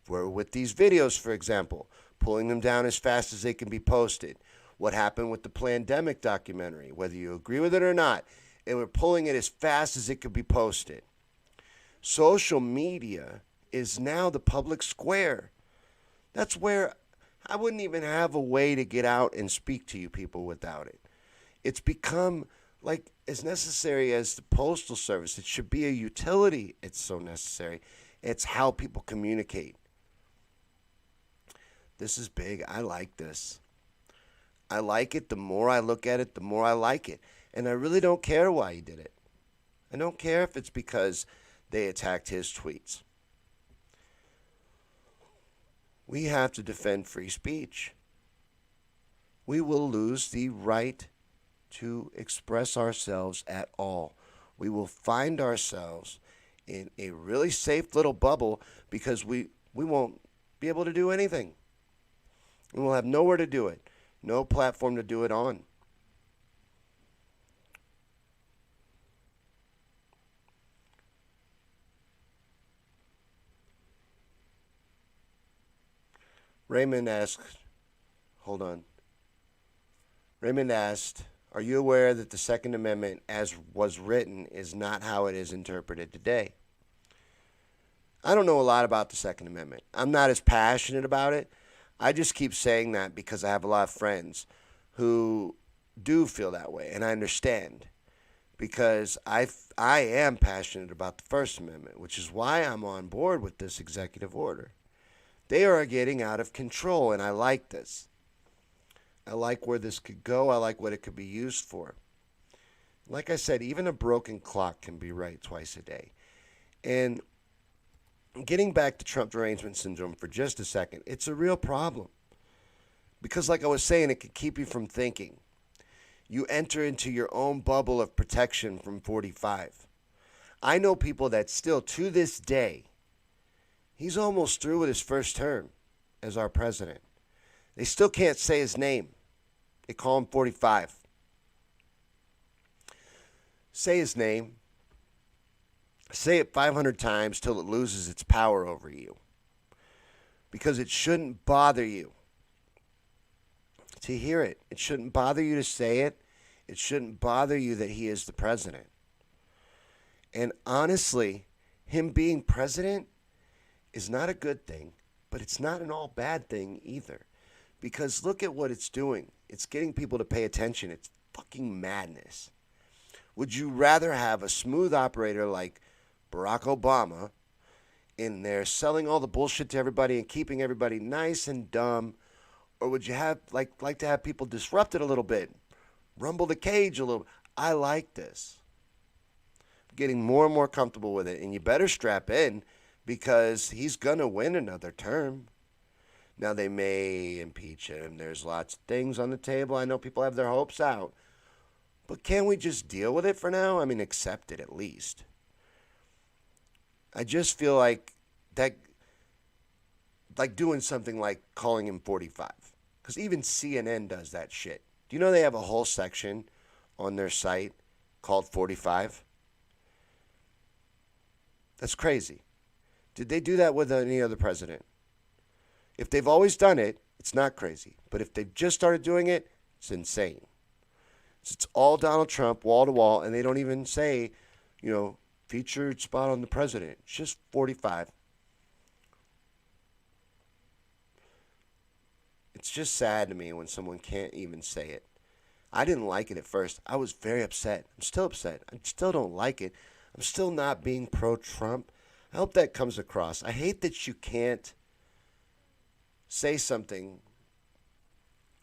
Where with these videos, for example, pulling them down as fast as they can be posted. What happened with the Plandemic documentary, whether you agree with it or not, they were pulling it as fast as it could be posted. Social media is now the public square. That's where I wouldn't even have a way to get out and speak to you people without it. It's become like as necessary as the Postal Service. It should be a utility. It's so necessary. It's how people communicate. This is big. I like this. I like it. The more I look at it, the more I like it. And I really don't care why he did it. I don't care if it's because they attacked his tweets. We have to defend free speech. We will lose the right to express ourselves at all. We will find ourselves in a really safe little bubble because we won't be able to do anything. We will have nowhere to do it, no platform to do it on. Raymond asked, hold on. Raymond asked, are you aware that the Second Amendment, as was written, is not how it is interpreted today? I don't know a lot about the Second Amendment. I'm not as passionate about it. I just keep saying that because I have a lot of friends who do feel that way, and I understand. Because I am passionate about the First Amendment, which is why I'm on board with this executive order. They are getting out of control, and I like this. I like where this could go. I like what it could be used for. Like I said, even a broken clock can be right twice a day. And getting back to Trump derangement syndrome for just a second, it's a real problem. Because like I was saying, it could keep you from thinking. You enter into your own bubble of protection from 45. I know people that still, to this day, he's almost through with his first term as our president. They still can't say his name. They call him 45. Say his name. Say it 500 times till it loses its power over you. Because it shouldn't bother you to hear it. It shouldn't bother you to say it. It shouldn't bother you that he is the president. And honestly, him being president is not a good thing, but it's not an all bad thing either. Because look at what it's doing. It's getting people to pay attention. It's fucking madness. Would you rather have a smooth operator like Barack Obama in there selling all the bullshit to everybody and keeping everybody nice and dumb? Or would you have like to have people disrupt it a little bit? Rumble the cage a little. I like this. I'm getting more and more comfortable with it. And you better strap in because he's going to win another term. Now, they may impeach him. There's lots of things on the table. I know people have their hopes out. But can we just deal with it for now? I mean, accept it at least. I just feel like that, like doing something like calling him 45. Because even CNN does that shit. Do you know they have a whole section on their site called 45? That's crazy. Did they do that with any other president? If they've always done it, it's not crazy. But if they've just started doing it, It's insane. It's all Donald Trump, wall to wall, and they don't even say, featured spot on the president. It's just 45. It's just sad to me when someone can't even say it. I didn't like it at first. I was very upset. I'm still upset. I still don't like it. I'm still not being pro-Trump. I hope that comes across. I hate that you can't say something,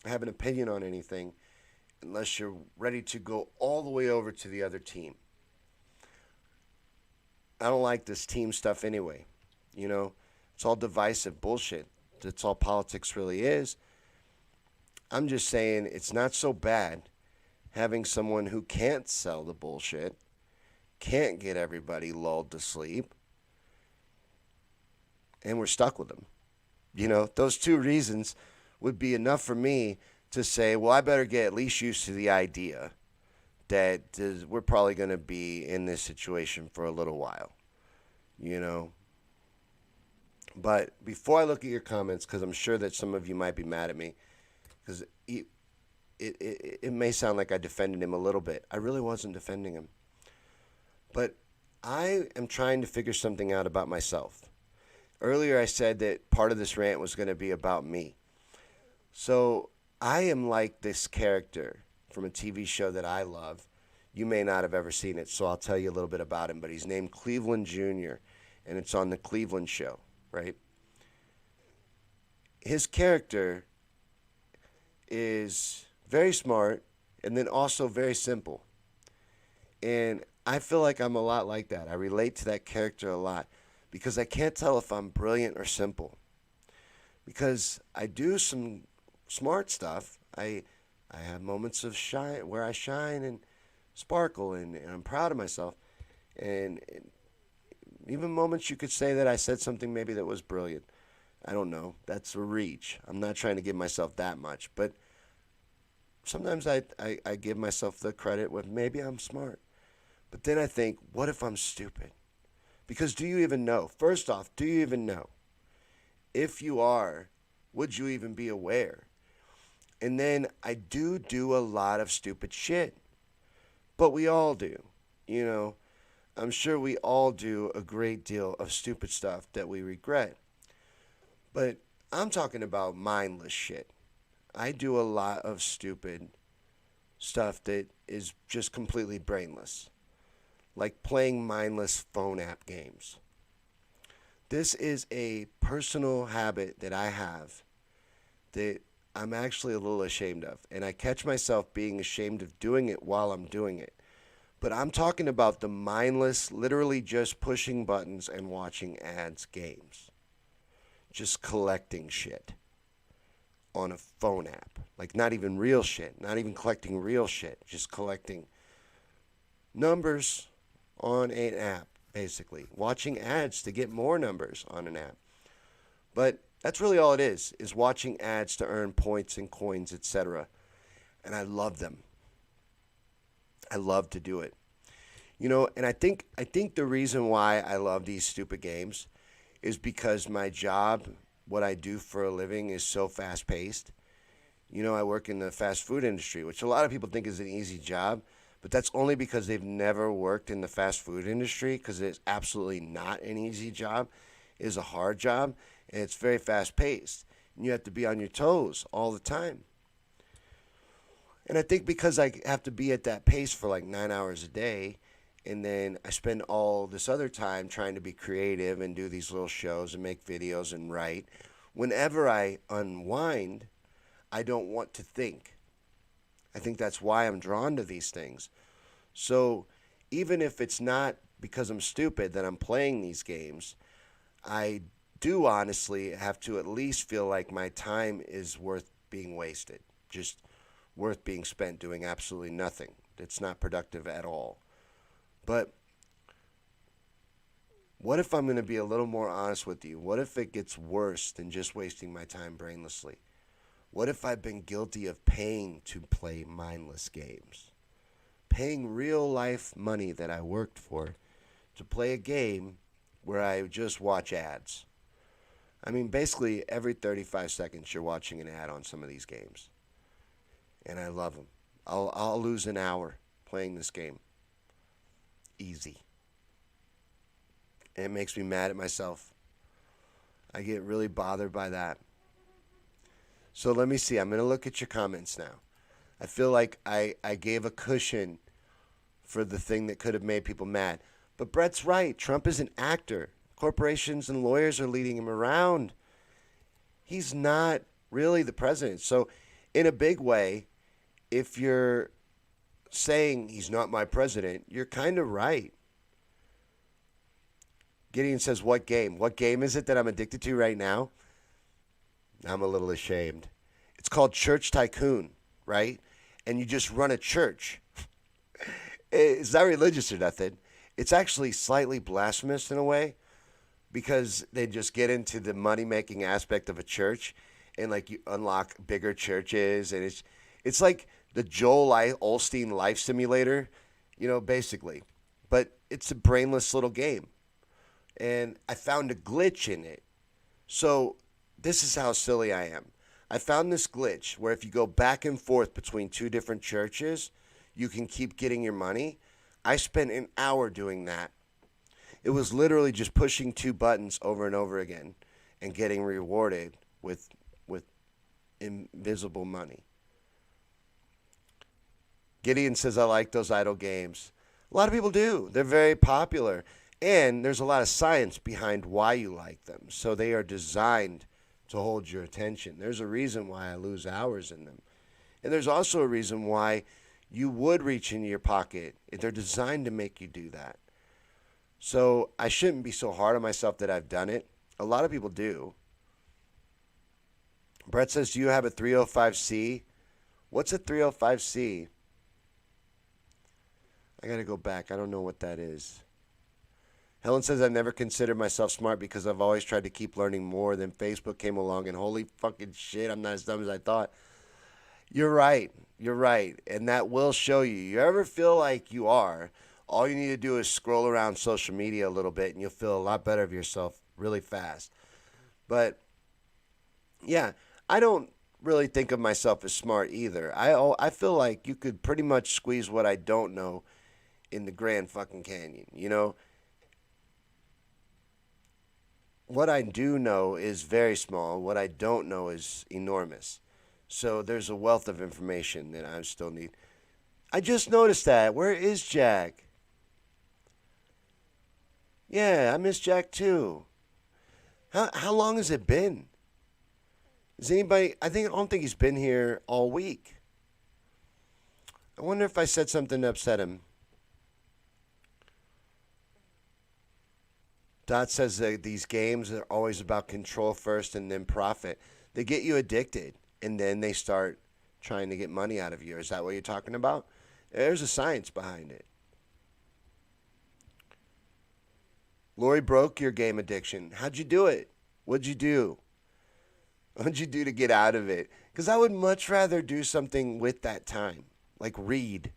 have an opinion on anything, unless you're ready to go all the way over to the other team. I don't like this team stuff anyway. It's all divisive bullshit. That's all politics really is. I'm just saying it's not so bad having someone who can't sell the bullshit, can't get everybody lulled to sleep, and we're stuck with them. Those two reasons would be enough for me to say, well, I better get at least used to the idea that we're probably going to be in this situation for a little while, But before I look at your comments, because I'm sure that some of you might be mad at me, because it may sound like I defended him a little bit. I really wasn't defending him. But I am trying to figure something out about myself. Earlier I said that part of this rant was going to be about me. So I am like this character from a TV show that I love. You may not have ever seen it, so I'll tell you a little bit about him. But he's named Cleveland Jr., and it's on the Cleveland Show, right? His character is very smart and then also very simple. And I feel like I'm a lot like that. I relate to that character a lot because I can't tell if I'm brilliant or simple. Because I do some smart stuff. I have moments of shine where I shine and sparkle, and I'm proud of myself. And even moments you could say that I said something maybe that was brilliant. I don't know. That's a reach. I'm not trying to give myself that much. But sometimes I give myself the credit with maybe I'm smart. But then I think, what if I'm stupid? Because do you even know? First off, do you even know? If you are, would you even be aware? And then I do a lot of stupid shit. But we all do. I'm sure we all do a great deal of stupid stuff that we regret. But I'm talking about mindless shit. I do a lot of stupid stuff that is just completely brainless. Like playing mindless phone app games. This is a personal habit that I have that I'm actually a little ashamed of. And I catch myself being ashamed of doing it while I'm doing it. But I'm talking about the mindless, literally just pushing buttons and watching ads games. Just collecting shit on a phone app. Like not even real shit. Not even collecting real shit. Just collecting numbers on an app, basically. Watching ads to get more numbers on an app. But that's really all it is watching ads to earn points and coins, etc. And I love them. I love to do it. And I think the reason why I love these stupid games is because my job, what I do for a living, is so fast-paced. I work in the fast food industry, which a lot of people think is an easy job, but that's only because they've never worked in the fast food industry, because it's absolutely not an easy job. It is a hard job, and it's very fast-paced. And you have to be on your toes all the time. And I think because I have to be at that pace for like 9 hours a day, and then I spend all this other time trying to be creative and do these little shows and make videos and write, whenever I unwind, I don't want to think. I think that's why I'm drawn to these things. So even if it's not because I'm stupid that I'm playing these games, I do honestly have to at least feel like my time is worth being wasted, just worth being spent doing absolutely nothing. It's not productive at all. But what if I'm going to be a little more honest with you? What if it gets worse than just wasting my time brainlessly? What if I've been guilty of paying to play mindless games? Paying real life money that I worked for to play a game where I just watch ads. I mean, basically every 35 seconds you're watching an ad on some of these games. and I love them. I'll lose an hour playing this game. Easy. And it makes me mad at myself. I get really bothered by that. So let me see. I'm going to look at your comments now. I feel like I gave a cushion for the thing that could have made people mad. But Brett's right. Trump is an actor. Corporations and lawyers are leading him around. He's not really the president. So, in a big way, if you're saying he's not my president, you're kind of right. Gideon says, what game? What game is it that I'm addicted to right now? I'm a little ashamed. It's called Church Tycoon, right? And you just run a church. It's not religious or nothing. It's actually slightly blasphemous in a way because they just get into the money-making aspect of a church and, like, you unlock bigger churches. And it's like the Joel Osteen life simulator, basically. But it's a brainless little game. And I found a glitch in it. So this is how silly I am. I found this glitch where if you go back and forth between two different churches, you can keep getting your money. I spent an hour doing that. It was literally just pushing two buttons over and over again and getting rewarded with invisible money. Gideon says, I like those idle games. A lot of people do. They're very popular. And there's a lot of science behind why you like them. So they are designed to hold your attention. There's a reason why I lose hours in them. And there's also a reason why you would reach into your pocket. They're designed to make you do that. So I shouldn't be so hard on myself that I've done it. A lot of people do. Brett says, do you have a 305C? What's a 305C? I got to go back. I don't know what that is. Helen says, I've never considered myself smart because I've always tried to keep learning more. Then Facebook came along and holy fucking shit, I'm not as dumb as I thought. You're right. You're right. And that will show you. You ever feel like you are, all you need to do is scroll around social media a little bit and you'll feel a lot better of yourself really fast. But, yeah, I don't really think of myself as smart either. I feel like you could pretty much squeeze what I don't know in the Grand fucking Canyon, What I do know is very small. What I don't know is enormous. So there's a wealth of information that I still need. I just noticed that. Where is Jack? Yeah, I miss Jack too. How long has it been? Is anybody? I don't think he's been here all week. I wonder if I said something to upset him. Dot says that these games are always about control first and then profit. They get you addicted, and then they start trying to get money out of you. Is that what you're talking about? There's a science behind it. Lori broke your game addiction. How'd you do it? What'd you do? What'd you do to get out of it? Because I would much rather do something with that time, like read.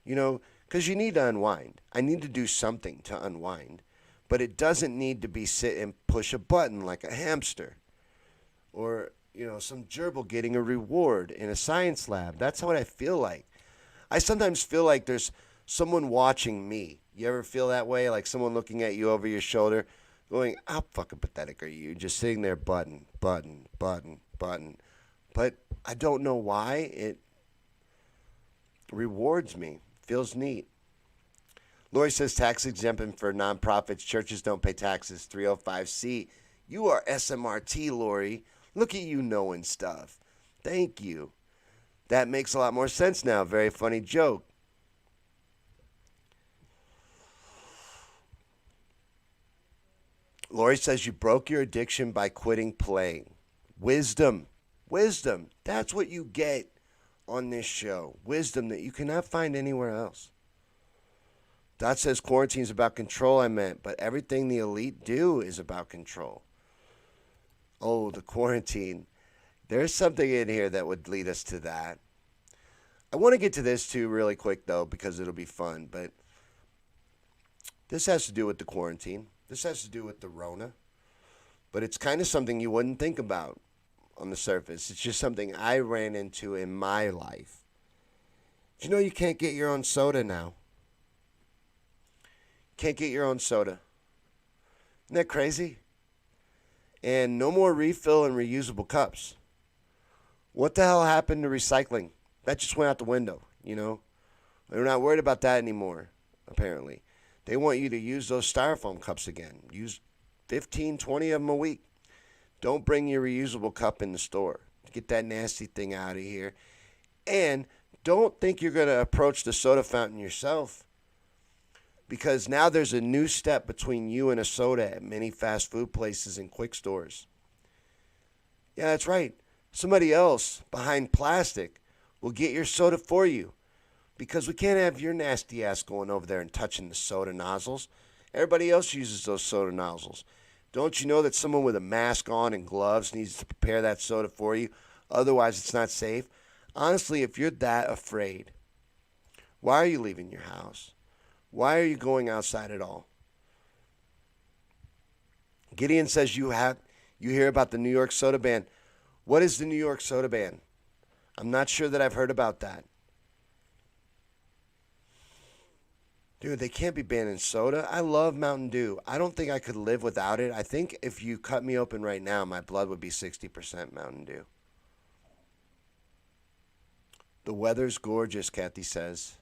Because you need to unwind. I need to do something to unwind. But it doesn't need to be sit and push a button like a hamster. Or, some gerbil getting a reward in a science lab. That's what I feel like. I sometimes feel like there's someone watching me. You ever feel that way? Like someone looking at you over your shoulder going, how fucking pathetic are you? Just sitting there button, button, button, button. But I don't know why. It rewards me. Feels neat. Lori says tax exemption for nonprofits. Churches don't pay taxes. 305C. You are SMRT, Lori. Look at you knowing stuff. Thank you. That makes a lot more sense now. Very funny joke. Lori says you broke your addiction by quitting playing. Wisdom. Wisdom. That's what you get on this show. Wisdom that you cannot find anywhere else. Dot says quarantine is about control, I meant, but everything the elite do is about control. Oh, the quarantine. There's something in here that would lead us to that. I want to get to this too really quick, though, because it'll be fun, but this has to do with the quarantine. This has to do with the Rona, but it's kind of something you wouldn't think about. on the surface. It's just something I ran into in my life. Did you know you can't get your own soda now? Can't get your own soda. Isn't that crazy? And no more refill and reusable cups. What the hell happened to recycling? That just went out the window, you know? They're not worried about that anymore, apparently. They want you to use those styrofoam cups again. Use 15, 20 of them a week. Don't bring your reusable cup in the store. Get that nasty thing out of here. And don't think you're going to approach the soda fountain yourself, because now there's a new step between you and a soda at many fast food places and quick stores. Yeah, that's right. Somebody else behind plastic will get your soda for you, because we can't have your nasty ass going over there and touching the soda nozzles. Everybody else uses those soda nozzles. Don't you know that someone with a mask on and gloves needs to prepare that soda for you? Otherwise, it's not safe. Honestly, if you're that afraid, why are you leaving your house? Why are you going outside at all? Gideon says you hear about the New York soda ban. What is the New York soda ban? I'm not sure that I've heard about that. Dude, they can't be banning soda. I love Mountain Dew. I don't think I could live without it. I think if you cut me open right now, my blood would be 60% Mountain Dew. The weather's gorgeous, Kathy says.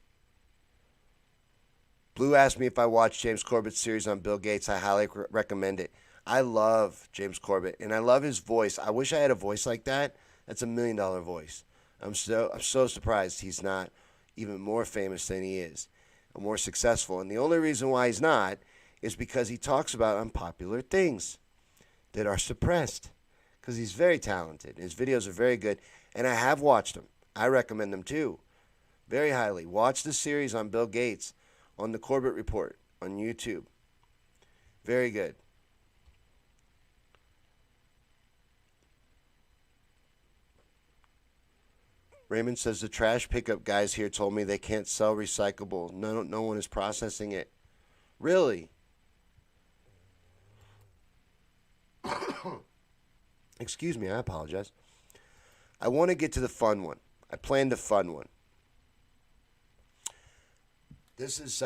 Blue asked me if I watched James Corbett's series on Bill Gates. I highly recommend it. I love James Corbett, and I love his voice. I wish I had a voice like that. That's $1 million voice. I'm so surprised he's not even more famous than he is, and more successful. And the only reason why he's not is because he talks about unpopular things that are suppressed, because he's very talented. His videos are very good, and I have watched them. I recommend them too, very highly. Watch the series on Bill Gates on the Corbett Report on YouTube. Very good. Raymond says the trash pickup guys here told me they can't sell recyclable. No one is processing it. Really? Excuse me, I apologize. I want to get to the fun one. I planned a fun one. This is,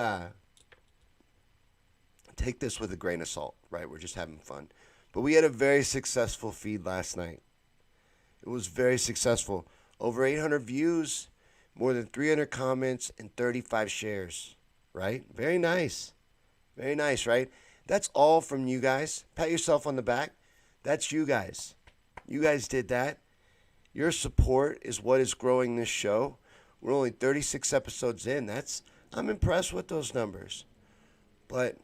take this with a grain of salt, right? We're just having fun. But we had a very successful feed last night. It was very successful. Over 800 views, more than 300 comments, and 35 shares, right? Very nice. Very nice, right? That's all from you guys. Pat yourself on the back. That's you guys. You guys did that. Your support is what is growing this show. We're only 36 episodes in. I'm impressed with those numbers. But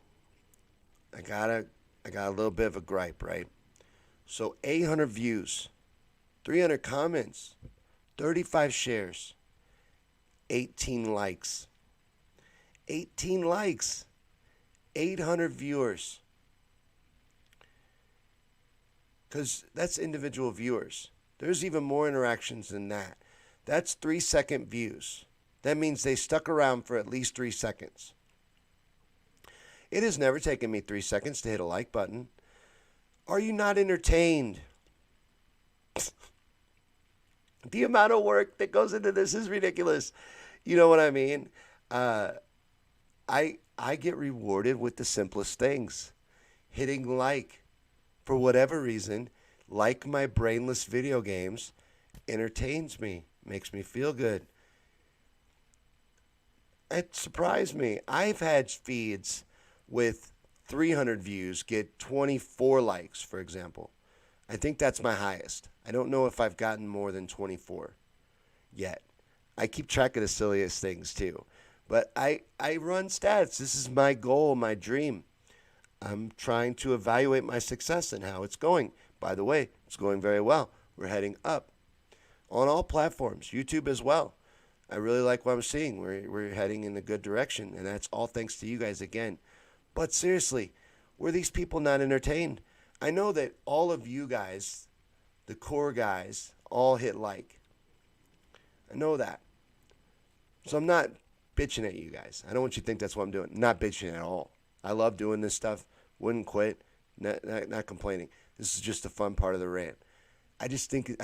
I got a little bit of a gripe, right? So 800 views, 300 comments, 35 shares, 18 likes. 18 likes, 800 viewers. Because that's individual viewers. There's even more interactions than that. That's 3-second views. That means they stuck around for at least 3 seconds. It has never taken me 3 seconds to hit a like button. Are you not entertained? The amount of work that goes into this is ridiculous. You know what I mean? I get rewarded with the simplest things. Hitting like, for whatever reason, like my brainless video games, entertains me, makes me feel good. It surprised me. I've had feeds with 300 views get 24 likes, for example. I think that's my highest. I don't know if I've gotten more than 24 yet. I keep track of the silliest things too. But I run stats. This is my goal, my dream. I'm trying to evaluate my success and how it's going. By the way, it's going very well. We're heading up on all platforms, YouTube as well. I really like what I'm seeing. We're heading in a good direction, and that's all thanks to you guys again. But seriously, were these people not entertained? I know that all of you guys, the core guys, all hit like. I know that. So I'm not bitching at you guys. I don't want you to think that's what I'm doing. Not bitching at all. I love doing this stuff. Wouldn't quit. Not complaining. This is just the fun part of the rant. I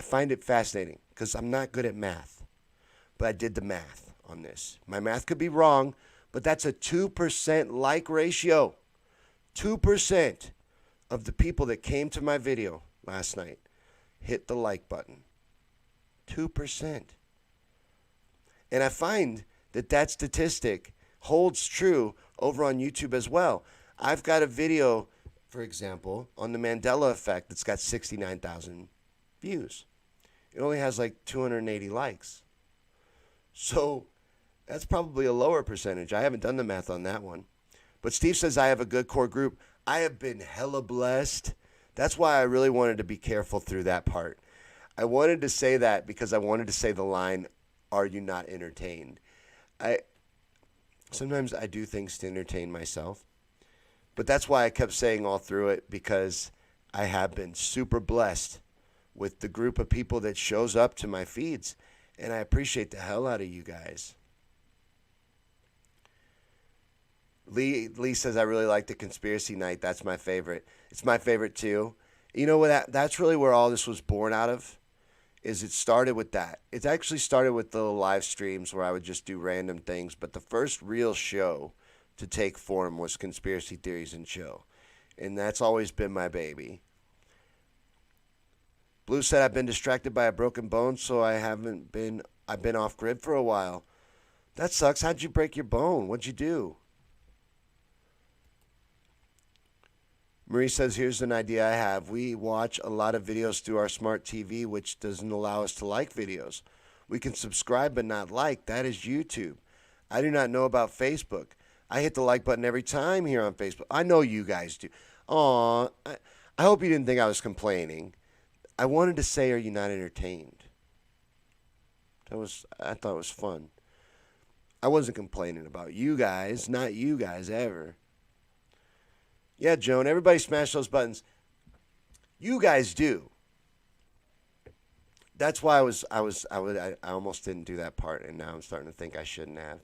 find it fascinating because I'm not good at math, but I did the math on this. My math could be wrong, but that's a 2% like ratio. 2% of the people that came to my video last night hit the like button. 2%. And I find that statistic holds true over on YouTube as well. I've got a video, for example, on the Mandela effect that's got 69,000 views. It only has like 280 likes. So that's probably a lower percentage. I haven't done the math on that one. But Steve says I have a good core group. I have been hella blessed. That's why I really wanted to be careful through that part. I wanted to say that because I wanted to say the line, "Are you not entertained?" Sometimes I do things to entertain myself. But that's why I kept saying all through it, because I have been super blessed with the group of people that shows up to my feeds. And I appreciate the hell out of you guys. Lee says, I really like the conspiracy night. That's my favorite. It's my favorite too. You know what? That's really where all this was born out of. Is it started with that. It actually started with the live streams where I would just do random things. But the first real show to take form was Conspiracy Theories and Chill. And that's always been my baby. Blue said, I've been distracted by a broken bone, so I've been off grid for a while. That sucks. How'd you break your bone? What'd you do? Marie says, here's an idea I have. We watch a lot of videos through our smart TV, which doesn't allow us to like videos. We can subscribe but not like. That is YouTube. I do not know about Facebook. I hit the like button every time here on Facebook. I know you guys do. Aw, I hope you didn't think I was complaining. I wanted to say, are you not entertained? I thought it was fun. I wasn't complaining about you guys, not you guys ever. Yeah, Joan, everybody smash those buttons. You guys do. That's why I almost didn't do that part, and now I'm starting to think I shouldn't have.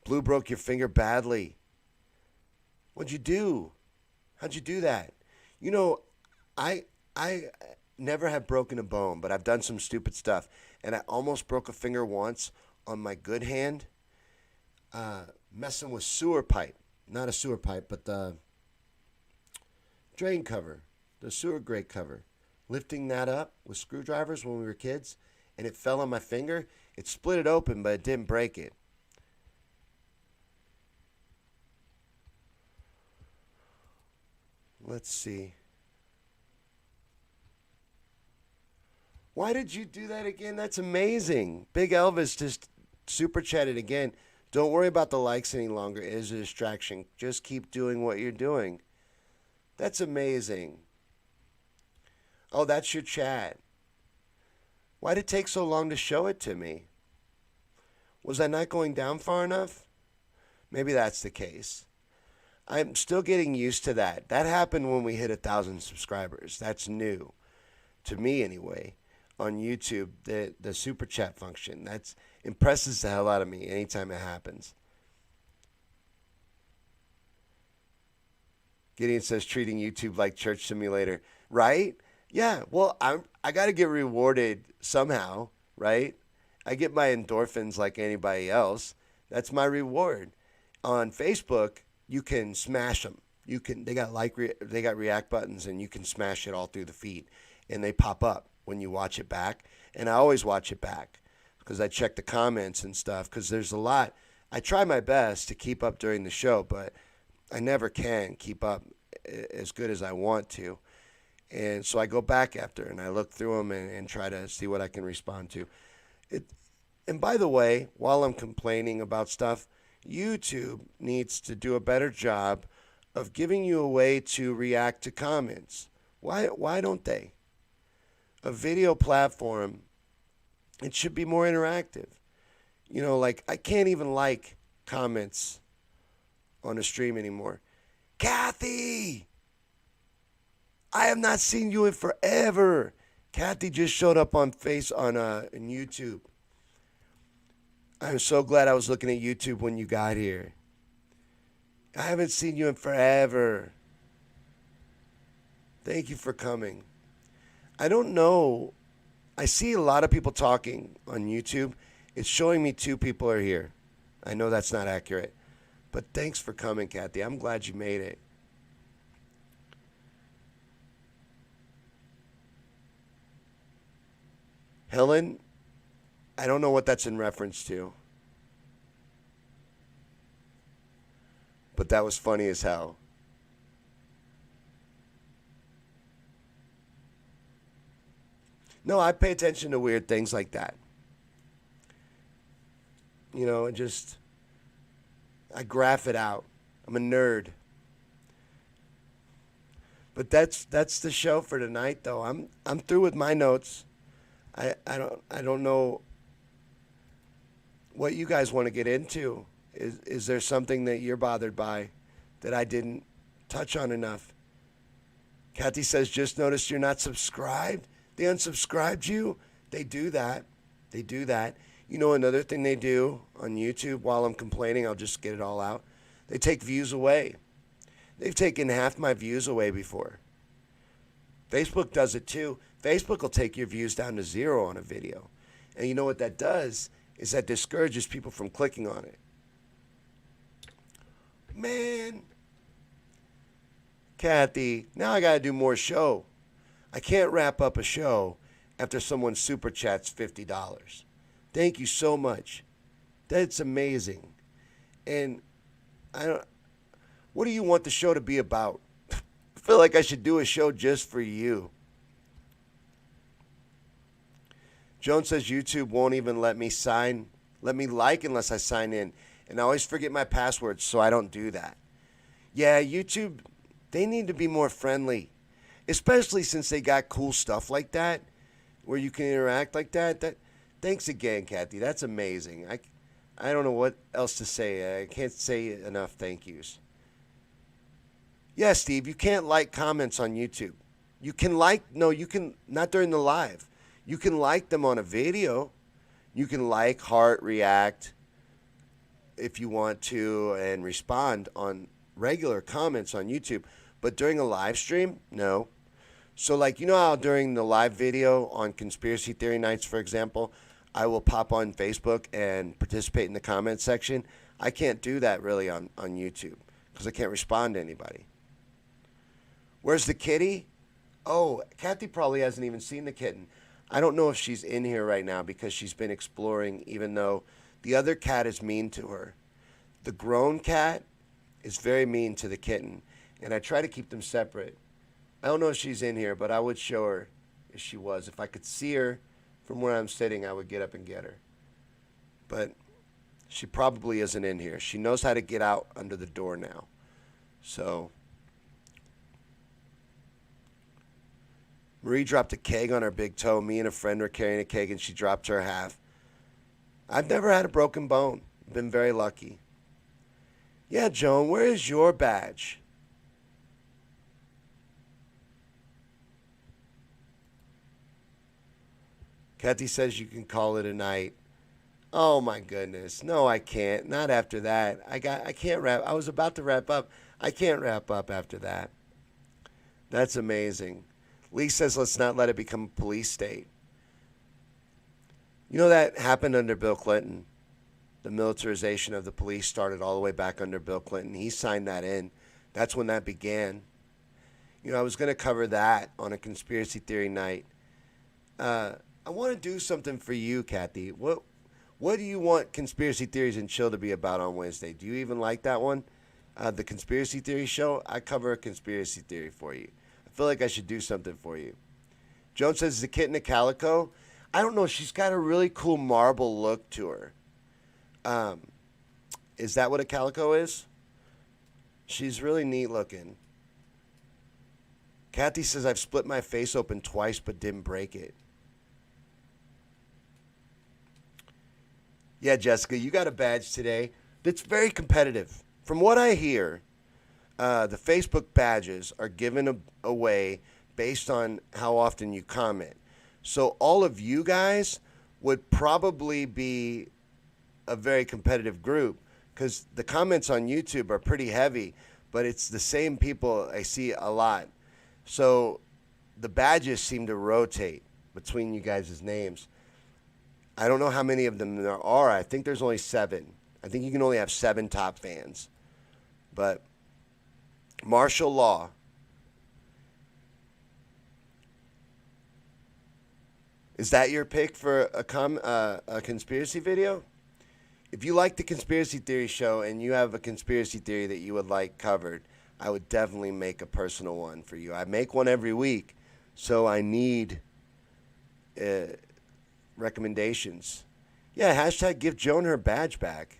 Blue broke your finger badly. What'd you do? How'd you do that? You know, I never have broken a bone, but I've done some stupid stuff, and I almost broke a finger once on my good hand, messing with sewer pipe. Not a sewer pipe, but the drain cover, the sewer grate cover. Lifting that up with screwdrivers when we were kids, and it fell on my finger. It split it open, but it didn't break it. Let's see. Why did you do that again? That's amazing. Big Elvis just super chatted again. Don't worry about the likes any longer. It is a distraction. Just keep doing what you're doing. That's amazing. Oh, that's your chat. Why did it take so long to show it to me? Was I not going down far enough? Maybe that's the case. I'm still getting used to that. That happened when we hit 1,000 subscribers. That's new. To me, anyway. On YouTube, the super chat function. That's impresses the hell out of me anytime it happens. Gideon says treating YouTube like church simulator. Right? Yeah, well, I got to get rewarded somehow, right? I get my endorphins like anybody else. That's my reward. On Facebook, you can smash them. They got react buttons, and you can smash it all through the feed, and they pop up when you watch it back. And I always watch it back because I check the comments and stuff, because there's a lot. I try my best to keep up during the show, but I never can keep up as good as I want to. And so I go back after and I look through them and try to see what I can respond to. And by the way, while I'm complaining about stuff, YouTube needs to do a better job of giving you a way to react to comments. Why don't they? A video platform, it should be more interactive. You know, like I can't even like comments on a stream anymore. Kathy! I have not seen you in forever. Kathy just showed up on YouTube. I'm so glad I was looking at YouTube when you got here. I haven't seen you in forever. Thank you for coming. I don't know. I see a lot of people talking on YouTube. It's showing me 2 people are here. I know that's not accurate. But thanks for coming, Kathy. I'm glad you made it. Helen, I don't know what that's in reference to. But that was funny as hell. No, I pay attention to weird things like that. You know, I graph it out. I'm a nerd. But that's the show for tonight, though. I'm through with my notes. I don't know what you guys want to get into. Is there something that you're bothered by that I didn't touch on enough? Kathy says, just noticed you're not subscribed. They unsubscribed you. They do that. They do that. You know, another thing they do on YouTube while I'm complaining, I'll just get it all out. They take views away. They've taken half my views away before. Facebook does it too. Facebook will take your views down to 0 on a video. And you know what that does is that discourages people from clicking on it. Man. Kathy, now I got to do more show. I can't wrap up a show after someone super chats $50. Thank you so much. That's amazing. And what do you want the show to be about? I feel like I should do a show just for you. Joan says YouTube won't even let me like unless I sign in. And I always forget my passwords, so I don't do that. Yeah, YouTube, they need to be more friendly. Especially since they got cool stuff like that, where you can interact like that. Thanks again, Kathy. That's amazing. I don't know what else to say. I can't say enough thank yous. Yeah, Steve, you can't like comments on YouTube. You can not during the live. You can like them on a video. You can like, heart, react if you want to, and respond on regular comments on YouTube. But during a live stream, no. So like, you know how during the live video on Conspiracy Theory Nights, for example, I will pop on Facebook and participate in the comment section? I can't do that really on YouTube because I can't respond to anybody. Where's the kitty? Oh, Kathy probably hasn't even seen the kitten. I don't know if she's in here right now because she's been exploring, even though the other cat is mean to her. The grown cat is very mean to the kitten, and I try to keep them separate. I don't know if she's in here, but I would show her if she was. If I could see her from where I'm sitting, I would get up and get her. But she probably isn't in here. She knows how to get out under the door now. So Marie dropped a keg on her big toe. Me and a friend were carrying a keg, and she dropped her half. I've never had a broken bone. Been very lucky. Yeah, Joan, where is your badge? Kathy says you can call it a night. Oh my goodness. No, I can't. Not after that. I can't wrap. I was about to wrap up. I can't wrap up after that. That's amazing. Lee says let's not let it become a police state. You know that happened under Bill Clinton. The militarization of the police started all the way back under Bill Clinton. He signed that in. That's when that began. You know, I was going to cover that on a conspiracy theory night. I want to do something for you, Kathy. What do you want Conspiracy Theories and Chill to be about on Wednesday? Do you even like that one? The Conspiracy Theory show? I cover a conspiracy theory for you. I feel like I should do something for you. Joan says, is the kitten a calico? I don't know. She's got a really cool marble look to her. Is that what a calico is? She's really neat looking. Kathy says, I've split my face open twice but didn't break it. Yeah, Jessica, you got a badge today that's very competitive. From what I hear, the Facebook badges are given away based on how often you comment. So all of you guys would probably be a very competitive group because the comments on YouTube are pretty heavy, but it's the same people I see a lot. So the badges seem to rotate between you guys' names. I don't know how many of them there are. I think there's only 7. I think you can only have 7 top fans. But martial law. Is that your pick for a conspiracy video? If you like the Conspiracy Theory Show and you have a conspiracy theory that you would like covered, I would definitely make a personal one for you. I make one every week, so I need recommendations. Yeah, hashtag give Joan her badge back.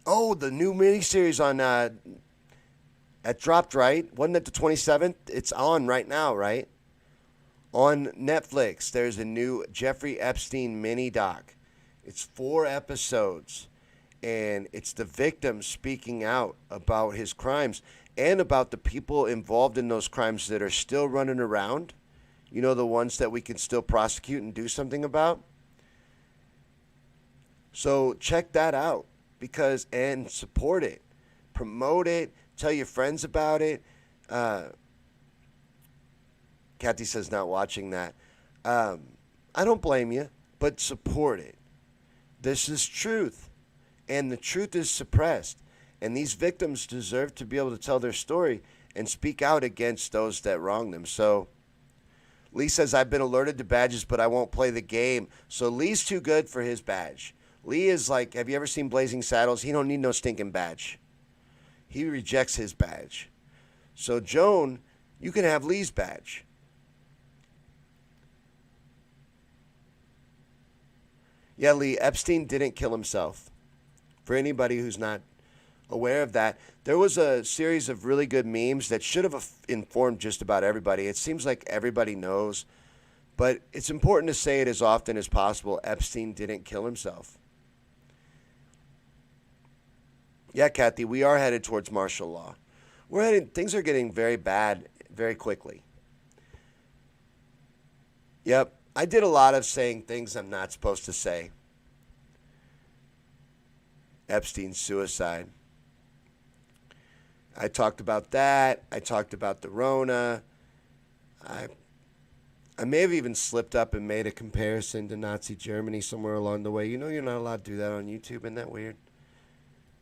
Oh, the new miniseries on that dropped, right? Wasn't it the 27th? It's on right now, right? On Netflix, there's a new Jeffrey Epstein mini doc. It's 4 episodes, and it's the victim speaking out about his crimes and about the people involved in those crimes that are still running around. You know, the ones that we can still prosecute and do something about. So check that out and support it. Promote it. Tell your friends about it. Kathy says not watching that. I don't blame you, but support it. This is truth, and the truth is suppressed. And these victims deserve to be able to tell their story and speak out against those that wrong them. So Lee says, I've been alerted to badges, but I won't play the game. So Lee's too good for his badge. Lee is like, have you ever seen Blazing Saddles? He don't need no stinking badge. He rejects his badge. So Joan, you can have Lee's badge. Yeah, Lee, Epstein didn't kill himself. For anybody who's not aware of that, there was a series of really good memes that should have informed just about everybody. It seems like everybody knows, but it's important to say it as often as possible. Epstein didn't kill himself. Yeah, Kathy, we are headed towards martial law. Things are getting very bad very quickly. Yep. I did a lot of saying things I'm not supposed to say. Epstein's suicide. I talked about that. I talked about the Rona. I may have even slipped up and made a comparison to Nazi Germany somewhere along the way. You know you're not allowed to do that on YouTube. Isn't that weird?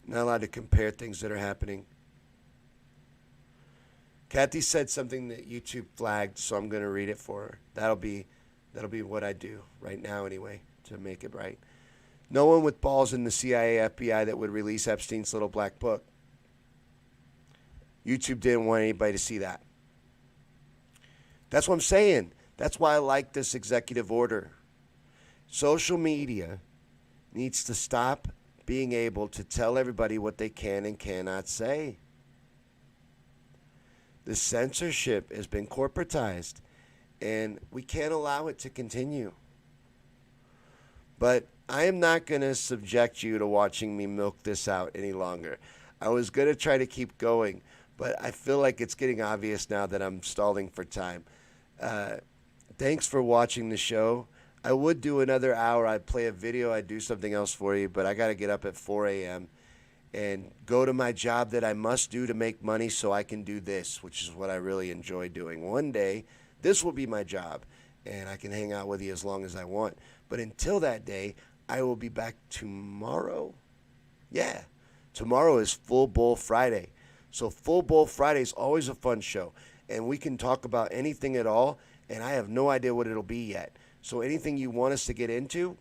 Not allowed to compare things that are happening. Kathy said something that YouTube flagged, so I'm going to read it for her. That'll be what I do right now anyway, to make it right. No one with balls in the CIA, FBI that would release Epstein's little black book. YouTube didn't want anybody to see that. That's what I'm saying. That's why I like this executive order. Social media needs to stop being able to tell everybody what they can and cannot say. The censorship has been corporatized, and we can't allow it to continue. But I am not going to subject you to watching me milk this out any longer. I was going to try to keep going, but I feel like it's getting obvious now that I'm stalling for time. Thanks for watching the show. I would do another hour. I'd play a video. I'd do something else for you, but I got to get up at 4 a.m. and go to my job that I must do to make money so I can do this, which is what I really enjoy doing. One day, this will be my job, and I can hang out with you as long as I want. But until that day, I will be back tomorrow. Yeah, tomorrow is Full Bowl Friday. So Full Bowl Friday is always a fun show, and we can talk about anything at all, and I have no idea what it'll be yet. So anything you want us to get into,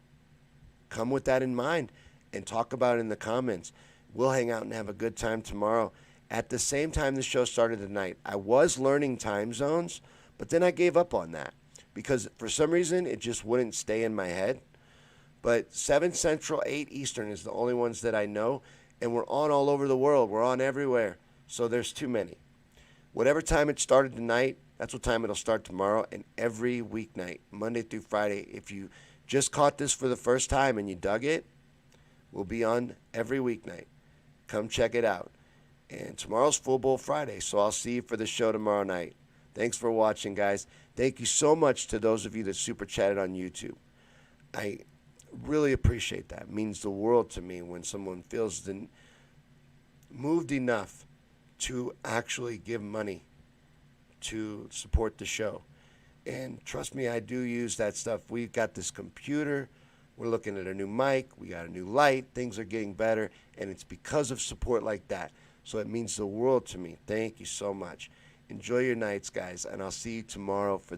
come with that in mind and talk about it in the comments. We'll hang out and have a good time tomorrow. At the same time the show started tonight, I was learning time zones, but then I gave up on that because for some reason it just wouldn't stay in my head. But 7 Central, 8 Eastern is the only ones that I know, and we're on all over the world. We're on everywhere, so there's too many. Whatever time it started tonight, that's what time it'll start tomorrow, and every weeknight, Monday through Friday. If you just caught this for the first time and you dug it, we'll be on every weeknight. Come check it out. And tomorrow's Full Bowl Friday, so I'll see you for the show tomorrow night. Thanks for watching, guys. Thank you so much to those of you that super chatted on YouTube. I really appreciate that. It means the world to me when someone feels moved enough to actually give money to support the show. And trust me, I do use that stuff. We've got this computer. We're looking at a new mic. We got a new light. Things are getting better. And it's because of support like that. So it means the world to me. Thank you so much. Enjoy your nights, guys. And I'll see you tomorrow for the